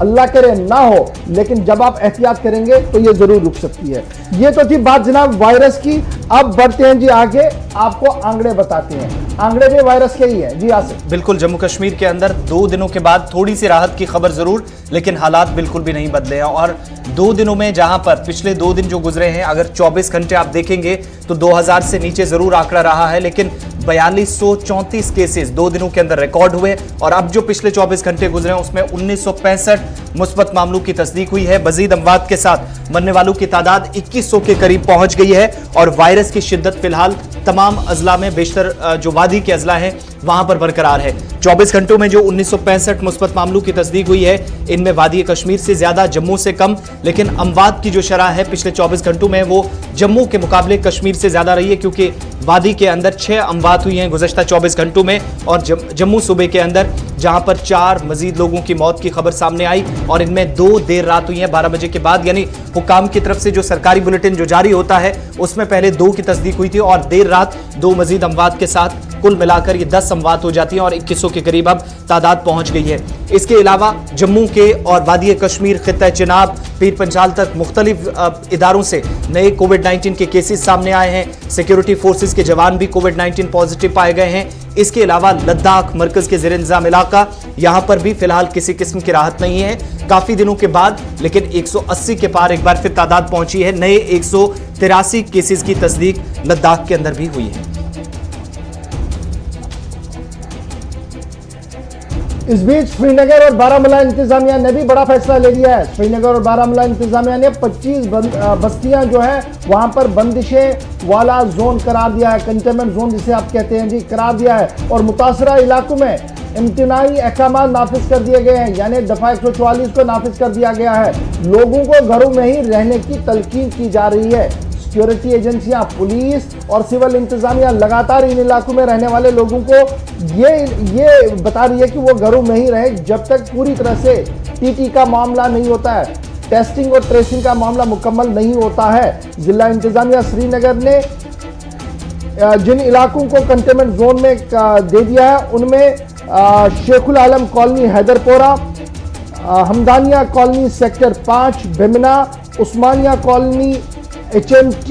Speaker 2: अल्लाह करे ना हो, लेकिन जब आप एहतियात करेंगे तो ये जरूर रुक सकती है। ये तो थी बात जनाब वायरस की। अब बढ़ते हैं जी आगे, आपको आंकड़े बताते हैं। आंकड़े भी वायरस के ही है जी आसिफ।
Speaker 1: बिल्कुल, जम्मू कश्मीर के अंदर 2 दिनों के बाद थोड़ी सी राहत की खबर जरूर, लेकिन हालात बिल्कुल भी नहीं बदले हैं। और 2 दिनों में जहां पर पिछले 2 दिन जो गुजरे हैं, अगर 24 घंटे आप देखेंगे तो 2000 से नीचे जरूर आंकड़ा रहा है, लेकिन 4234 केसेस 2 दिनों के अंदर रिकॉर्ड हुए। और अब जो पिछले 24 घंटे गुजरे हैं उसमें 1965 मुस्बत मामलों की तस्दीक हुई है। मजीद अमवात के साथ मरने वालों की तादाद 2100 के करीब पहुंच गई है और वायरस की शिद्दत फिलहाल तमाम अजला में, बेशतर जो वादी के अजला हैं वहां पर बरकरार है। 24 घंटों में जो 1965 मुस्बत मामलों की तस्दीक हुई है, इनमें वादी कश्मीर से ज्यादा, जम्मू से कम। लेकिन अमवात की जो शरह है पिछले 24 घंटों में वो जम्मू के मुकाबले कश्मीर से ज्यादा रही है, क्योंकि वादी के अंदर 6 अमवात हुई हैं गुज़श्ता 24 घंटों में और जम्मू सूबे के अंदर जहां पर 4 मजीद लोगों की मौत की खबर सामने आई और इनमें 2 देर रात हुई हैं 12 बजे के बाद। यानी हुकाम की तरफ से जो सरकारी बुलेटिन जो जारी होता है उसमें पहले 2 की तस्दीक हुई थी और देर रात 2 मजीद अमवात के साथ कुल मिलाकर ये 10 अमवात हो जाती हैं और 2100 के करीब अब तादाद पहुंच गई है। इसके अलावा जम्मू के और वादी कश्मीर, खित्ता चिनाब, पीर पंजाल तक मुख्तलिफ इदारों से नए कोविड-19 के केसेस सामने आए हैं। सिक्योरिटी फोर्सेस के जवान भी कोविड-19 पॉजिटिव पाए गए हैं। इसके अलावा लद्दाख मरकज के ज़ेर इंतज़ाम इलाका, यहां पर भी फिलहाल किसी किस्म की राहत नहीं है काफी दिनों के बाद, लेकिन 180 के पार एक बार फिर तादाद पहुंची है। नए 183 केसेस की तस्दीक लद्दाख के अंदर भी हुई है।
Speaker 2: इस बीच श्रीनगर और बारामूला इंतजामिया ने भी बड़ा फैसला ले लिया है। श्रीनगर और बारामूला इंतजामिया ने 25 बस्तियां जो है वहां पर बंदिशें वाला जोन करार दिया है, कंटेनमेंट जोन जिसे आप कहते हैं जी, करार दिया है। और मुतासरा इलाकों में इम्तिनाई अहकाम नाफिज कर दिए गए हैं, यानी दफा 144 को नाफिज कर दिया गया है। लोगों को घरों में ही रहने की तलकीन की जा रही है। सिक्योरिटी एजेंसियां, पुलिस और सिविल इंतजामिया लगातार इन इलाकों में रहने वाले लोगों को ये बता रही है कि वो घरों में ही रहे जब तक पूरी तरह से टीटी का मामला नहीं होता है, टेस्टिंग और ट्रेसिंग का मामला मुकम्मल नहीं होता है। जिला इंतजामिया श्रीनगर ने जिन इलाकों को कंटेनमेंट जोन में दे दिया है उनमें Sheikhul Alam colony Hyderpora, Hamdania colony sector 5 Bemina, Usmania colony HMT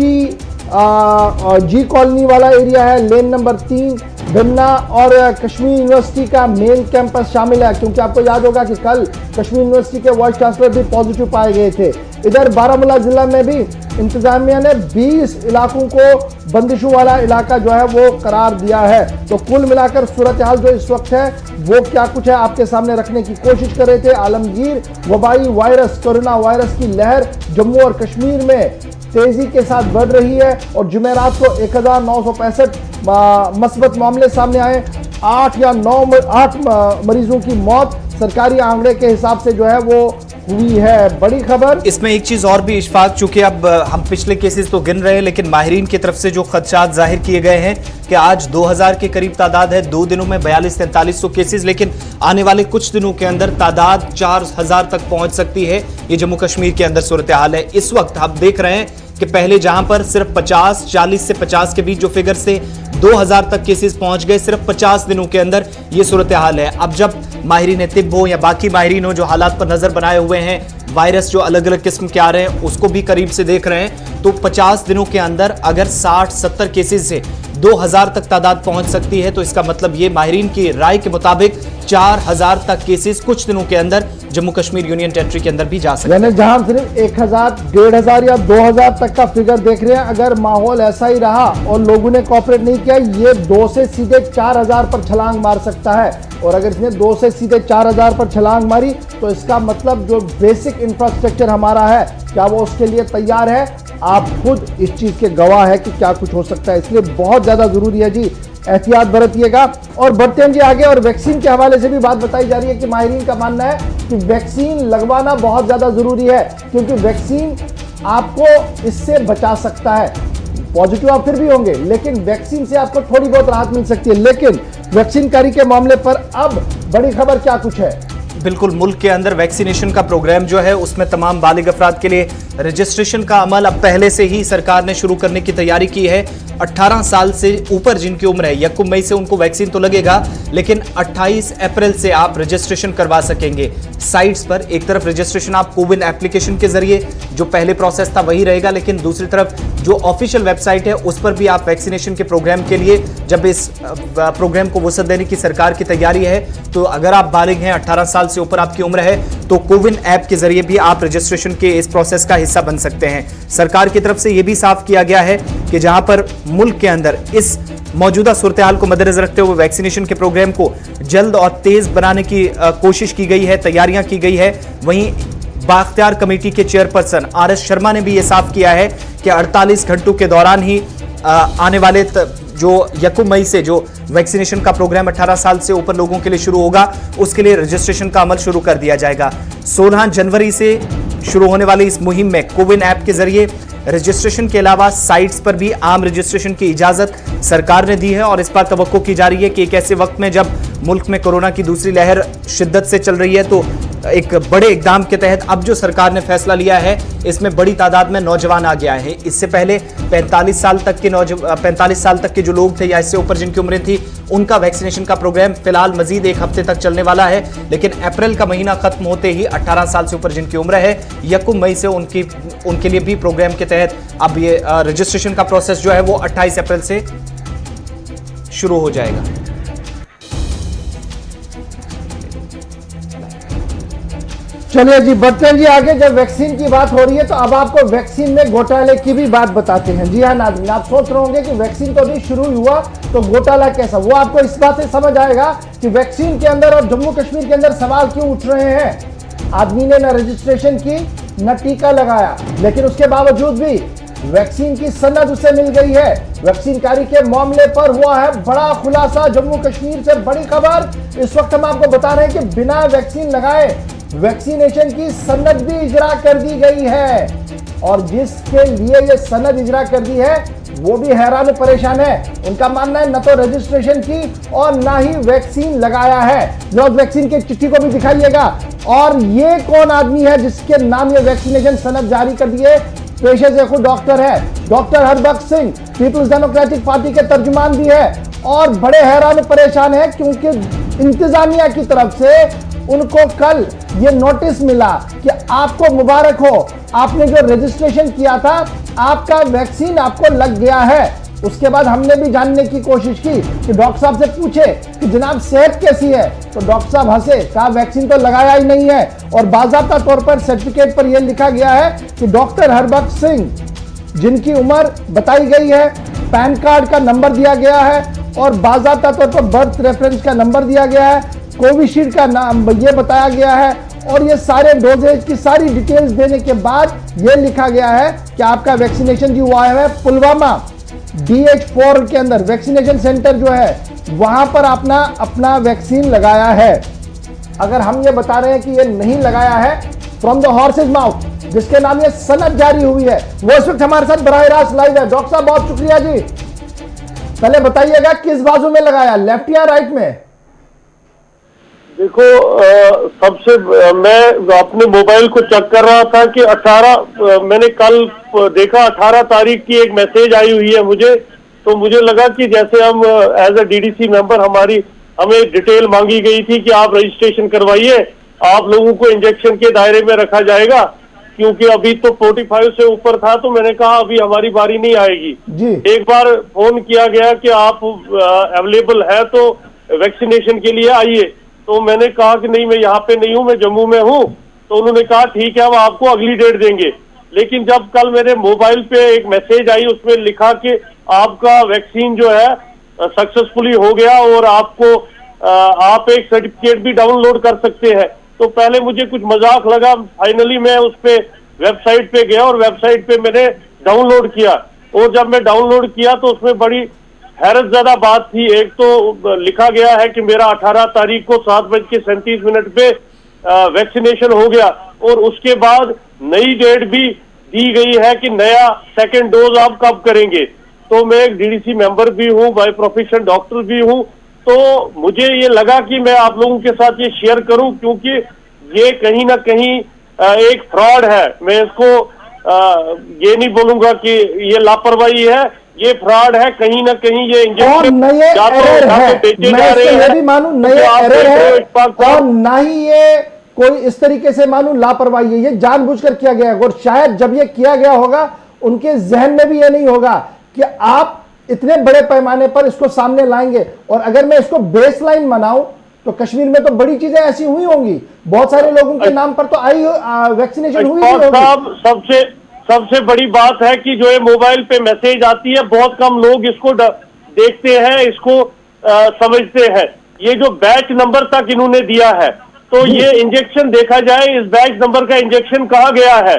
Speaker 2: जी कॉलोनी वाला एरिया है, लेन नंबर 3 बेमना और कश्मीर यूनिवर्सिटी का मेन कैंपस शामिल है, क्योंकि आपको याद होगा कि कल कश्मीर यूनिवर्सिटी के वाइस चांसलर भी पॉजिटिव पाए गए थे। इधर बारामूला जिला में भी इंतजामिया ने 20 इलाकों को बंदिशों वाला इलाका जो है वो करार दिया है। तो कुल मिलाकर सूरत हाल जो इस वक्त है वो क्या कुछ है आपके सामने रखने की कोशिश कर रहे थे। आलमगीर वबाई वायरस कोरोना वायरस की लहर जम्मू और कश्मीर में तेजी के साथ बढ़ रही है और जुमेरात को 1965 मस्बत मामले सामने आए। 8 या 9 मरीजों की मौत सरकारी आंकड़े के हिसाब से जो है वो हुई है। बड़ी खबर
Speaker 1: इसमें एक चीज और भी इशफाक, चूंकि अब हम पिछले केसेस तो गिन रहे हैं, लेकिन माहिरीन की तरफ से जो खदशात जाहिर किए गए हैं कि आज 2000 के करीब तादाद है, 2 दिनों में 42-4300 केसेस, लेकिन आने वाले कुछ दिनों के अंदर तादाद 4000 तक पहुंच सकती है। ये जम्मू कश्मीर के अंदर सूरत हाल है। इस वक्त आप देख रहे हैं कि पहले जहां पर सिर्फ 40 से 50 के बीच जो फिगर से 2000 तक केसेस पहुंच गए सिर्फ 50 दिनों के अंदर, ये सूरत हाल है। अब जब माहिरीन तिब हो या बाकी माहिरीन हो जो हालात पर नजर बनाए हुए हैं, वायरस जो अलग अलग किस्म के आ रहे हैं उसको भी करीब से देख रहे हैं, तो 50 दिनों के अंदर अगर 60-70 केसेस से 2000 तक तादाद पहुंच सकती है, तो इसका मतलब ये माहिरीन की राय के मुताबिक 4000 तक केसेस कुछ दिनों के अंदर जम्मू कश्मीर यूनियन टेरिटरी के अंदर भी जा सकते हैं।
Speaker 2: यानी जहां सिर्फ 1000, 1500 या 2000 तक का फिगर देख रहे हैं, अगर माहौल ऐसा ही रहा और लोगों ने कॉपरेट नहीं किया, ये 2 से सीधे 4000 पर छलांग मार सकता है। और अगर इसने 2 से सीधे 4000 पर छलांग मारी, तो इसका मतलब जो बेसिक इंफ्रास्ट्रक्चर हमारा है, क्या वो उसके लिए तैयार है? आप खुद इस चीज के गवाह है कि क्या कुछ हो सकता है। इसलिए बहुत ज्यादा जरूरी है जी, एहतियात बरतिएगा। और बढ़ते हैं जी आगे, और वैक्सीन के हवाले से भी बात बताई जा रही है कि माहिरीन का मानना है कि वैक्सीन लगवाना बहुत ज्यादा जरूरी है, क्योंकि वैक्सीन आपको इससे बचा सकता है। पॉजिटिव आप फिर भी होंगे, लेकिन वैक्सीन से आपको थोड़ी बहुत राहत मिल सकती है। लेकिन वैक्सीनकारी के मामले पर अब बड़ी खबर क्या कुछ है?
Speaker 1: बिल्कुल, मुल्क के अंदर वैक्सीनेशन का प्रोग्राम जो है उसमें तमाम बालिग अफराद के लिए रजिस्ट्रेशन का अमल अब पहले से ही सरकार ने शुरू करने की तैयारी की है। 18 साल से ऊपर जिनकी उम्र है, 1 मई से उनको वैक्सीन तो लगेगा, लेकिन 28 अप्रैल से आप रजिस्ट्रेशन करवा सकेंगे साइट्स पर। एक तरफ रजिस्ट्रेशन आप कोविन एप्लीकेशन के जरिए, जो पहले प्रोसेस था वही रहेगा, लेकिन दूसरी तरफ जो ऑफिशियल वेबसाइट है उस पर भी आप वैक्सीनेशन के प्रोग्राम के लिए, जब इस प्रोग्राम को वसअत देने की सरकार की तैयारी है, तो अगर आप बालिग हैं, 18 साल से ऊपर आपकी उम्र है, तो कोविन ऐप के जरिए भी आप रजिस्ट्रेशन के इस प्रोसेस का हिस्सा बन सकते हैं। सरकार की तरफ से यह भी साफ किया गया है कि जहां पर मुल्क के अंदर इस मौजूदा सूरत-ए-हाल को मद्देनजर रखते हुए वैक्सीनेशन के प्रोग्राम को जल्द और तेज बनाने की कोशिश की गई है, तैयारियां की गई है, वहीं बाख्तियार कमेटी के चेयरपर्सन RS शर्मा ने भी यह साफ किया है कि 48 घंटों के दौरान ही आने वाले जो 1 मई से जो वैक्सीनेशन का प्रोग्राम 18 साल से ऊपर लोगों के लिए शुरू होगा, उसके लिए रजिस्ट्रेशन का अमल शुरू कर दिया जाएगा। 16 जनवरी से शुरू होने वाली इस मुहिम में कोविन ऐप के जरिए रजिस्ट्रेशन के अलावा साइट्स पर भी आम रजिस्ट्रेशन की इजाजत सरकार ने दी है। और इस बात तवक्को की जा रही है कि एक ऐसे वक्त में जब मुल्क में कोरोना की दूसरी लहर शिद्दत से चल रही है, तो एक बड़े इकदाम के तहत अब जो सरकार ने फैसला लिया है, इसमें बड़ी तादाद में नौजवान आ गया है। इससे पहले 45 साल तक के जो लोग थे या इससे ऊपर जिनकी उम्रें थी, उनका वैक्सीनेशन का प्रोग्राम फिलहाल मजीद 1 हफ्ते तक चलने वाला है। लेकिन अप्रैल का महीना खत्म होते ही 18 साल से ऊपर जिनकी उम्र है, 1 मई से उनके लिए भी प्रोग्राम के तहत अब ये रजिस्ट्रेशन का प्रोसेस जो है वो 28 अप्रैल से शुरू हो जाएगा।
Speaker 2: चलिए जी, बढ़ते हैं जी आगे। जब वैक्सीन की बात हो रही है, तो अब आपको वैक्सीन में घोटाले की भी बात बताते हैं। जी हाँ नाज़रीन, आप सोच रहे होंगे कि वैक्सीन तो अभी शुरू हुआ, तो घोटाला कैसा? वो आपको इस बात से समझ आएगा कि वैक्सीन के अंदर और जम्मू कश्मीर के अंदर सवाल क्यों उठ रहे हैं। आदमी ने न रजिस्ट्रेशन की, न टीका लगाया, लेकिन उसके बावजूद भी वैक्सीन की सनद उसे मिल गई है। वैक्सीनकारी के मामले पर हुआ है बड़ा खुलासा। जम्मू कश्मीर से बड़ी खबर इस वक्त हम आपको बता रहे हैं कि बिना वैक्सीन लगाए वैक्सीनेशन की सनद भी इजरा कर दी गई है, और जिसके लिए ये सनद इजरा कर दी है वो भी हैरान परेशान है। उनका मानना है न तो रजिस्ट्रेशन की और ना ही वैक्सीन लगाया है। जो वैक्सीन की चिट्ठी को भी दिखाइएगा। और ये कौन आदमी है जिसके नाम ये वैक्सीनेशन सनद जारी कर दिए? पेशे से खुद डॉक्टर है, डॉक्टर हरबख्श सिंह, पीपल्स डेमोक्रेटिक पार्टी के तर्जुमान भी है, और बड़े हैरान परेशान है क्योंकि इंतजामिया की तरफ से उनको कल ये नोटिस मिला कि आपको मुबारक हो, आपने जो रजिस्ट्रेशन किया था, आपका वैक्सीन आपको लग गया है। उसके बाद हमने भी जानने की कोशिश की कि डॉक्टर साहब से पूछे कि जनाब सेहत कैसी है, तो डॉक्टर साहब हंसे, कहा वैक्सीन तो लगाया ही नहीं है। और बाज़ाब्ता तौर पर सर्टिफिकेट पर यह लिखा गया है कि डॉक्टर हरबख्श सिंह, जिनकी उम्र बताई गई है, पैन कार्ड का नंबर दिया गया है, और बाज़ाब्ता तौर पर बर्थ रेफरेंस का नंबर दिया गया है, कोविशील्ड का नाम ये बताया गया है, और ये सारे डोजेज की सारी डिटेल्स देने के बाद ये लिखा गया है कि आपका वैक्सीनेशन जो हुआ है पुलवामा DH4 के अंदर वैक्सीनेशन सेंटर जो है वहां पर अपना वैक्सीन लगाया है। अगर हम ये बता रहे हैं कि ये नहीं लगाया है फ्रॉम द हॉर्सेज माउथ, जिसके नाम ये सनद जारी हुई है, वो इस वक्त हमारे साथ बराह रास्त लाइव है। डॉक्टर साहब बहुत शुक्रिया जी। पहले बताइएगा किस बाजू में लगाया, लेफ्ट या राइट में?
Speaker 3: देखो मैं अपने मोबाइल को चेक कर रहा था कि 18 मैंने कल देखा 18 तारीख की एक मैसेज आई हुई है मुझे। तो मुझे लगा कि जैसे हम एज अ डीडीसी मेंबर हमें डिटेल मांगी गई थी कि आप रजिस्ट्रेशन करवाइए, आप लोगों को इंजेक्शन के दायरे में रखा जाएगा, क्योंकि अभी तो 45 से ऊपर था। तो मैंने कहा अभी हमारी बारी नहीं आएगी
Speaker 2: जी।
Speaker 3: एक बार फोन किया गया कि आप अवेलेबल है तो वैक्सीनेशन के लिए आइए। तो मैंने कहा कि नहीं, मैं यहाँ पे नहीं हूँ, मैं जम्मू में हूँ। तो उन्होंने कहा ठीक है, हम आपको अगली डेट देंगे। लेकिन जब कल मेरे मोबाइल पे एक मैसेज आई, उसमें लिखा कि आपका वैक्सीन जो है सक्सेसफुली हो गया और आप एक सर्टिफिकेट भी डाउनलोड कर सकते हैं। तो पहले मुझे कुछ मजाक लगा, फाइनली मैं उस पे वेबसाइट पे गया और वेबसाइट पे मैंने डाउनलोड किया। और जब मैं डाउनलोड किया तो उसमें बड़ी हैरत ज्यादा बात थी। एक तो लिखा गया है कि मेरा 18 तारीख को 7:37 पे वैक्सीनेशन हो गया, और उसके बाद नई डेट भी दी गई है कि नया सेकंड डोज आप कब करेंगे। तो मैं एक डीडीसी मेंबर भी हूँ, बाय प्रोफेशन डॉक्टर भी हूँ। तो मुझे ये लगा कि मैं आप लोगों के साथ ये शेयर करूं, क्योंकि ये कहीं ना कहीं एक फ्रॉड है। मैं इसको ये नहीं बोलूंगा कि ये लापरवाही है, ये फ्रॉड है। कहीं ना कहीं ये
Speaker 2: और
Speaker 3: इंजेक्शन
Speaker 2: नए एरर है, मैं इसको ये भी मानूं नए एरर है, और ना ही ये कोई इस तरीके से मानूं लापरवाही है, ये जानबूझकर किया गया है। और शायद जब ये किया गया होगा उनके जहन में भी ये नहीं होगा कि आप इतने बड़े पैमाने पर इसको सामने लाएंगे। और अगर मैं इसको बेसलाइन बनाऊं तो कश्मीर में तो बड़ी चीजें ऐसी हुई होंगी, बहुत सारे लोगों के नाम पर तो वैक्सीनेशन हुई होगी।
Speaker 3: सबसे बड़ी बात है कि जो ये मोबाइल पे मैसेज आती है, बहुत कम लोग इसको देखते हैं, इसको समझते हैं। ये जो बैच नंबर तक इन्होंने दिया है, तो ये इंजेक्शन देखा जाए, इस बैच नंबर का इंजेक्शन कहा गया है।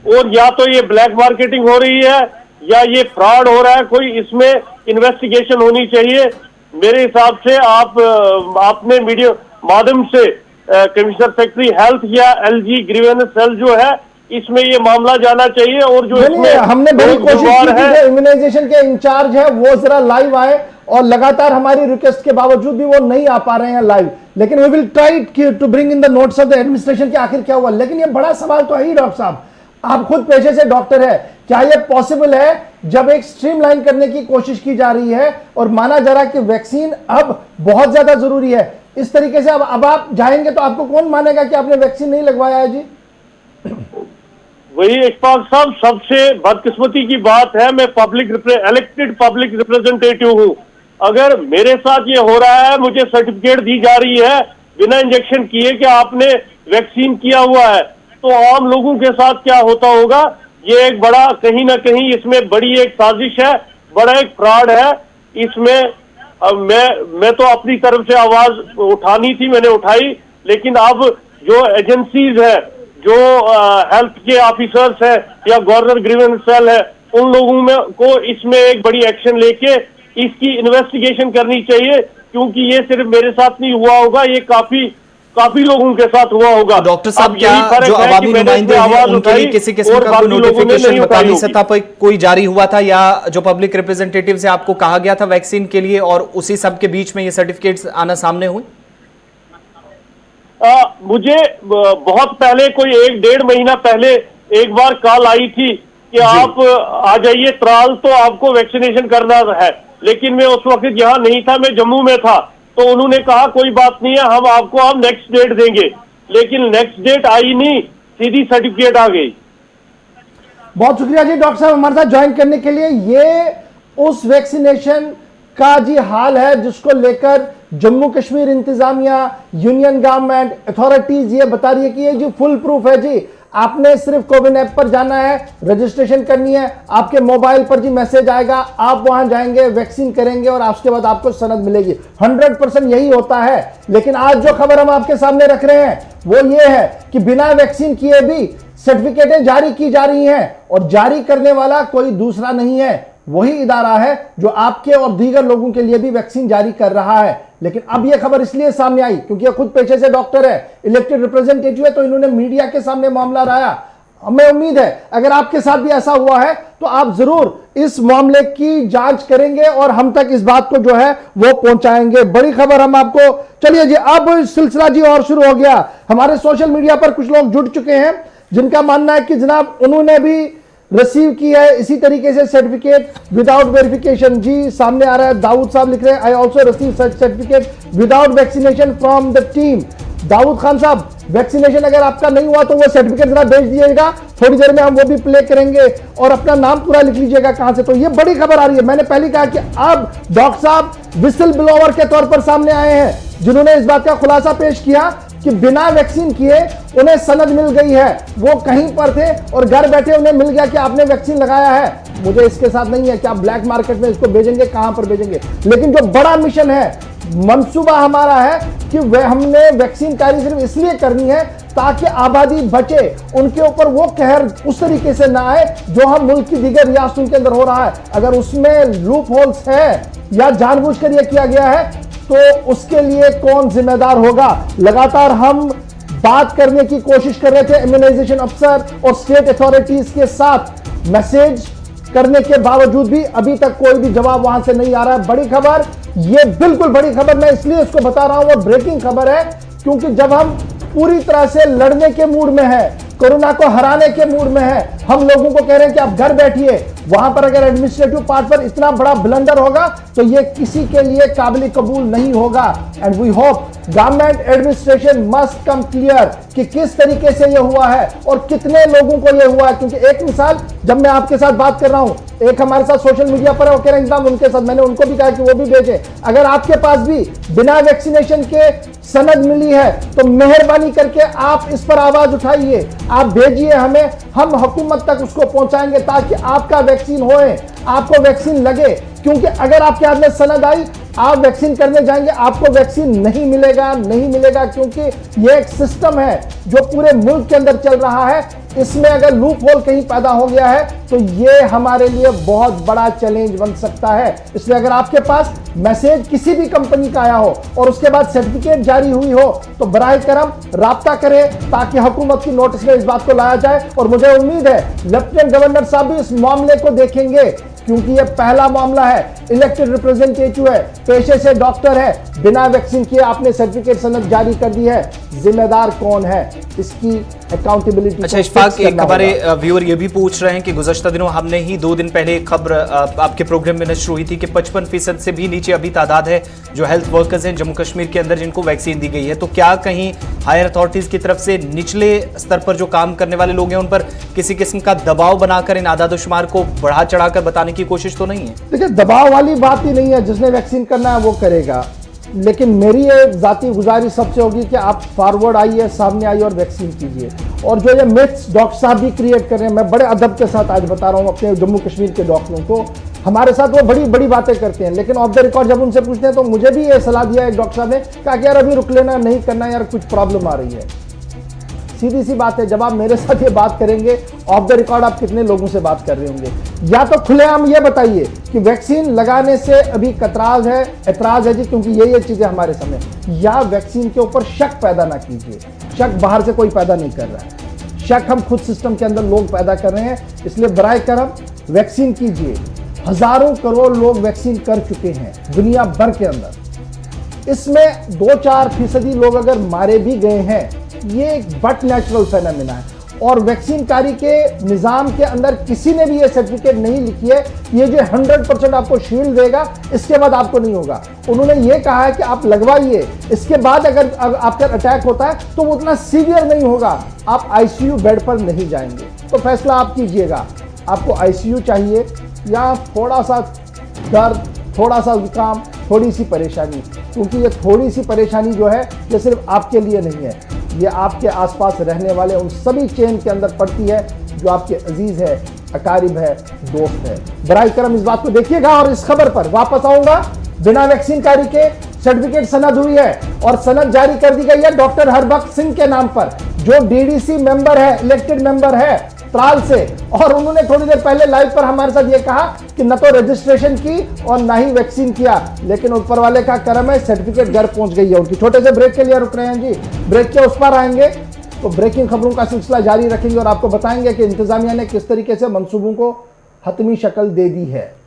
Speaker 3: और या तो ये ब्लैक मार्केटिंग हो रही है या ये फ्रॉड हो रहा है। कोई इसमें इन्वेस्टिगेशन होनी चाहिए मेरे हिसाब से। आपने मीडिया माध्यम से कमिश्नर सेक्रेटरी हेल्थ या एलजी ग्रीवेंस सेल जो है, इसमें ये मामला जाना चाहिए। और जो इसमें
Speaker 2: हमने बड़ी कोशिश की थी, जो इम्यूनाइजेशन के इंचार्ज है वो जरा लाइव आए, और लगातार हमारी रिक्वेस्ट के बावजूद भी वो नहीं आ पा रहे हैं लाइव। लेकिन we will try to bring in the notes of the administration कि आखिर क्या हुआ। लेकिन ये बड़ा सवाल तो है ही डॉक्टर साहब, आप खुद पेशे से डॉक्टर है, क्या यह पॉसिबल है जब एक स्ट्रीमलाइन करने की कोशिश की जा रही है और माना जा रहा है कि वैक्सीन अब बहुत ज्यादा जरूरी है, इस तरीके से अब आप जाएंगे तो आपको कौन मानेगा कि आपने वैक्सीन नहीं लगवाया है? जी
Speaker 3: वही इकबाल साहब, सबसे बदकिस्मती की बात है, मैं इलेक्टेड पब्लिक रिप्रेजेंटेटिव हूँ। अगर मेरे साथ ये हो रहा है, मुझे सर्टिफिकेट दी जा रही है बिना इंजेक्शन किए कि आपने वैक्सीन किया हुआ है, तो आम लोगों के साथ क्या होता होगा? ये एक बड़ा, कहीं ना कहीं इसमें बड़ी एक साजिश है, बड़ा एक फ्रॉड है। इसमें मैं तो अपनी तरफ से आवाज उठानी थी, मैंने उठाई। लेकिन अब जो एजेंसीज है, जो हेल्थ के ऑफिसर्स है या गवर्नर ग्रीवेंस सेल है, उन लोगों में को इसमें एक बड़ी एक्शन लेके इसकी इन्वेस्टिगेशन करनी चाहिए। क्योंकि ये सिर्फ मेरे साथ नहीं हुआ होगा, ये काफी लोगों के साथ हुआ होगा।
Speaker 1: डॉक्टर साहब, क्या जो अवामी नुमाइंदे हैं उनके लिए किसी किस्म का कोई नोटिफिकेशन मकामी सतह पर कोई जारी हुआ था, या जो पब्लिक रिप्रेजेंटेटिव से आपको कहा गया था वैक्सीन के लिए, और उसी सब के बीच में ये सर्टिफिकेट्स आना सामने हुए?
Speaker 3: मुझे बहुत पहले, कोई 1-1.5 महीना पहले एक बार कॉल आई थी कि आप आ जाइए त्राल, तो आपको वैक्सीनेशन करना है। लेकिन मैं उस वक्त यहाँ नहीं था, मैं जम्मू में था। तो उन्होंने कहा कोई बात नहीं है, हम नेक्स्ट डेट देंगे। लेकिन नेक्स्ट डेट आई नहीं, सीधी सर्टिफिकेट आ गई।
Speaker 2: बहुत शुक्रिया जी डॉक्टर साहब हमारे साथ ज्वाइन करने के लिए। ये उस वैक्सीनेशन का जी हाल है जिसको लेकर जम्मू कश्मीर इंतजामिया, यूनियन गवर्नमेंट, अथॉरिटीज ये बता रही है कि ये जी फुल प्रूफ है जी। आपने सिर्फ कोविन ऐप पर जाना है, रजिस्ट्रेशन करनी है, आपके मोबाइल पर जी मैसेज आएगा, आप वहां जाएंगे, वैक्सीन करेंगे और उसके बाद आपको सनद मिलेगी। 100% यही होता है। लेकिन आज जो खबर हम आपके सामने रख रहे हैं वो ये है कि बिना वैक्सीन किए भी सर्टिफिकेटें जारी की जा रही हैं, और जारी करने वाला कोई दूसरा नहीं है, वही इदारा है जो आपके और दीगर लोगों के लिए भी वैक्सीन जारी कर रहा है। लेकिन अब यह खबर इसलिए सामने आई क्योंकि ये खुद पेशे से डॉक्टर है, इलेक्टेड रिप्रेजेंटेटिव है, तो इन्होंने मीडिया के सामने मामला लाया। हमें उम्मीद है अगर आपके साथ भी ऐसा हुआ है तो आप जरूर इस मामले की जांच करेंगे और हम तक इस बात को जो है वो पहुंचाएंगे। बड़ी खबर हम आपको, चलिए जी अब सिलसिला जी और शुरू हो गया। हमारे सोशल मीडिया पर कुछ लोग जुड़ चुके हैं जिनका मानना है कि जनाब उन्होंने भी रिसीव की है इसी तरीके से सर्टिफिकेट विदाउट वेरिफिकेशन। जी सामने आ रहा है, दाऊद साहब लिख रहे हैं, I also receive such certificate without vaccination from the team. Dawood Khan साहब, वैक्सीनेशन अगर आपका नहीं हुआ तो वो सर्टिफिकेट जरा भेज दिएगा, थोड़ी देर में हम वो भी प्ले करेंगे, और अपना नाम पूरा लिख लीजिएगा कहां से। तो ये बड़ी खबर आ रही है। मैंने पहले कहा कि अब डॉक्टर साहब विसल ब्लोवर के तौर पर सामने आए हैं, जिन्होंने इस बात का खुलासा पेश किया कि बिना वैक्सीन किए उन्हें सनद मिल गई है। वो कहीं पर थे और घर बैठे उन्हें मिल गया कि आपने वैक्सीन लगाया है। मुझे इसके साथ नहीं है कि आप ब्लैक मार्केट में इसको भेजेंगे, कहां पर भेजेंगे, लेकिन जो बड़ा मिशन है, मंसूबा हमारा है कि हमने वैक्सीन कार्य सिर्फ इसलिए करनी है ताकि आबादी बचे, उनके ऊपर वो कहर उस तरीके से ना आए जो हम मुल्क की दीगर रियासतों के अंदर हो रहा है। अगर उसमें लूप होल्स है या जानबूझकर यह किया गया है तो उसके लिए कौन जिम्मेदार होगा। लगातार हम बात करने की कोशिश कर रहे थे इम्यूनाइजेशन अफसर और स्टेट अथॉरिटीज के साथ, मैसेज करने के बावजूद भी अभी तक कोई भी जवाब वहां से नहीं आ रहा है। बड़ी खबर, ये बिल्कुल बड़ी खबर, मैं इसलिए इसको बता रहा हूं, वो ब्रेकिंग खबर है क्योंकि जब हम पूरी तरह से लड़ने के मूड में है, कोरोना को हराने के मूड में है, हम लोगों को कह रहे हैं कि आप घर बैठिए, वहां पर अगर एडमिनिस्ट्रेटिव पार्ट पर इतना बड़ा ब्लंडर होगा तो ये किसी के लिए काबिल कबूल नहीं होगा। And we hope government administration must come clear कि किस तरीके से ये हुआ है और कितने लोगों को ये हुआ है। क्योंकि एक मिसाल, जब मैं आपके साथ बात कर रहा हूं, एक हमारे साथ सोशल मीडिया पर है, वो कह रहे हैं उनके साथ, मैंने उनको भी कहा कि वो भी भेजें। अगर आपके पास भी बिना वैक्सीनेशन के सनद मिली है तो मेहरबानी करके आप इस पर आवाज उठाइए, आप भेजिए हमें, हम हुकूमत तक उसको पहुंचाएंगे ताकि आपका वैक्सीन होए, आपको वैक्सीन लगे। क्योंकि अगर आपके हाथ में सनद आई, आप वैक्सीन करने जाएंगे, आपको वैक्सीन नहीं मिलेगा क्योंकि यह एक सिस्टम है जो पूरे मुल्क के अंदर चल रहा है। इसमें अगर लूप होल कहीं पैदा हो गया है तो यह हमारे लिए बहुत बड़ा चैलेंज बन सकता है। इसलिए अगर आपके पास मैसेज किसी भी कंपनी का आया हो और उसके बाद सर्टिफिकेट जारी हुई हो तो बराए करम राब्ता करें ताकि हुकूमत की नोटिस में इस बात को लाया जाए। और मुझे उम्मीद है लेफ्टिनेंट गवर्नर साहब भी इस मामले को देखेंगे क्योंकि यह पहला मामला है, इलेक्टेड रिप्रेजेंटेटिव है, पेशे से डॉक्टर है, बिना वैक्सीन किए आपने सर्टिफिकेट सनद जारी कर दी है। जिम्मेदार कौन है, इसकी अकाउंटेबिलिटी।
Speaker 1: अच्छा इशफाक, एक हमारे व्यूअर ये भी पूछ रहे हैं कि गुज़श्ता दिनों हमने ही 2 दिन पहले एक खबर आपके प्रोग्राम में नश्र हुई थी कि 55% से भी नीचे अभी तादाद है जो हेल्थ वर्कर्स हैं जम्मू कश्मीर के अंदर जिनको वैक्सीन दी गई है। तो क्या कहीं हायर अथॉरिटीज की तरफ से निचले स्तर पर जो काम करने वाले लोग हैं उन पर किसी किस्म का दबाव बनाकर इन आदाद-ओ-शुमार को बढ़ा चढ़ाकर बताने की कोशिश तो नहीं है?
Speaker 2: देखिए, दबाव वाली बात ही नहीं है, जिसने वैक्सीन करना है वो करेगा। लेकिन मेरी ये जाती गुजारिश सबसे होगी कि आप फॉरवर्ड आइए, सामने आइए और वैक्सीन कीजिए। और जो ये मिथ्स डॉक्टर साहब भी क्रिएट कर रहे हैं, मैं बड़े अदब के साथ आज बता रहा हूँ अपने जम्मू कश्मीर के डॉक्टरों को, हमारे साथ वो बड़ी बड़ी बातें करते हैं लेकिन ऑफ द रिकॉर्ड जब उनसे पूछते हैं तो मुझे भी ये सलाह दिया एक डॉक्टर साहब ने, कहा कि यार अभी रुक लेना, नहीं करना यार, कुछ प्रॉब्लम आ रही है। सीधी सी बात है, जब आप मेरे साथ ये बात करेंगे ऑफ द रिकॉर्ड आप कितने लोगों से बात कर रहे होंगे। या तो खुलेआम ये बताइए कि वैक्सीन लगाने से अभी कतराज है, एतराज है जी, क्योंकि ये चीजें हमारे सामने, या वैक्सीन के ऊपर शक पैदा ना कीजिए। शक बाहर से कोई पैदा नहीं कर रहा है, शक हम खुद सिस्टम के अंदर लोग पैदा कर रहे हैं। इसलिए बराए करम वैक्सीन कीजिए। हजारों करोड़ लोग वैक्सीन कर चुके हैं दुनिया भर के अंदर। इसमें 2-4% लोग अगर मारे भी गए हैं, ये एक बट नेचुरल फेनोमेना है। और वैक्सीन कारी के निजाम के अंदर किसी ने भी ये सर्टिफिकेट नहीं लिखी है ये जो 100% आपको शील्ड देगा, इसके बाद आपको नहीं होगा। उन्होंने ये कहा है कि आप लगवाइए, इसके बाद अगर आपका अटैक होता है तो वो उतना सीवियर नहीं होगा, आप आईसीयू बेड पर नहीं जाएंगे। तो फैसला आप कीजिएगा, आपको आईसीयू चाहिए या थोड़ा सा दर्द, थोड़ा सा जुकाम, थोड़ी सी परेशानी। क्योंकि ये थोड़ी सी परेशानी जो है ये सिर्फ आपके लिए नहीं है, ये आपके आसपास रहने वाले उन सभी चेन के अंदर पड़ती है जो आपके अजीज है, अकारिब है, दोस्त है। बराए करम इस बात को देखिएगा। और इस खबर पर वापस आऊंगा, बिना वैक्सीन कारी के सर्टिफिकेट सनद हुई है और सनद जारी कर दी गई है डॉक्टर हरबख्श सिंह के नाम पर, जो डीडीसी मेंबर है, इलेक्टेड मेंबर है त्राल से। और उन्होंने थोड़ी देर पहले लाइव पर हमारे साथ ये कहा कि न तो रजिस्ट्रेशन की और ना ही वैक्सीन किया, लेकिन ऊपर वाले का करम है सर्टिफिकेट घर पहुंच गई है उनकी। छोटे से ब्रेक के लिए रुक रहे हैं जी, ब्रेक के उस पर आएंगे तो ब्रेकिंग खबरों का सिलसिला जारी रखेंगे और आपको बताएंगे कि इंतजामिया ने किस तरीके से मंसूबों को हतमी शक्ल दे दी है।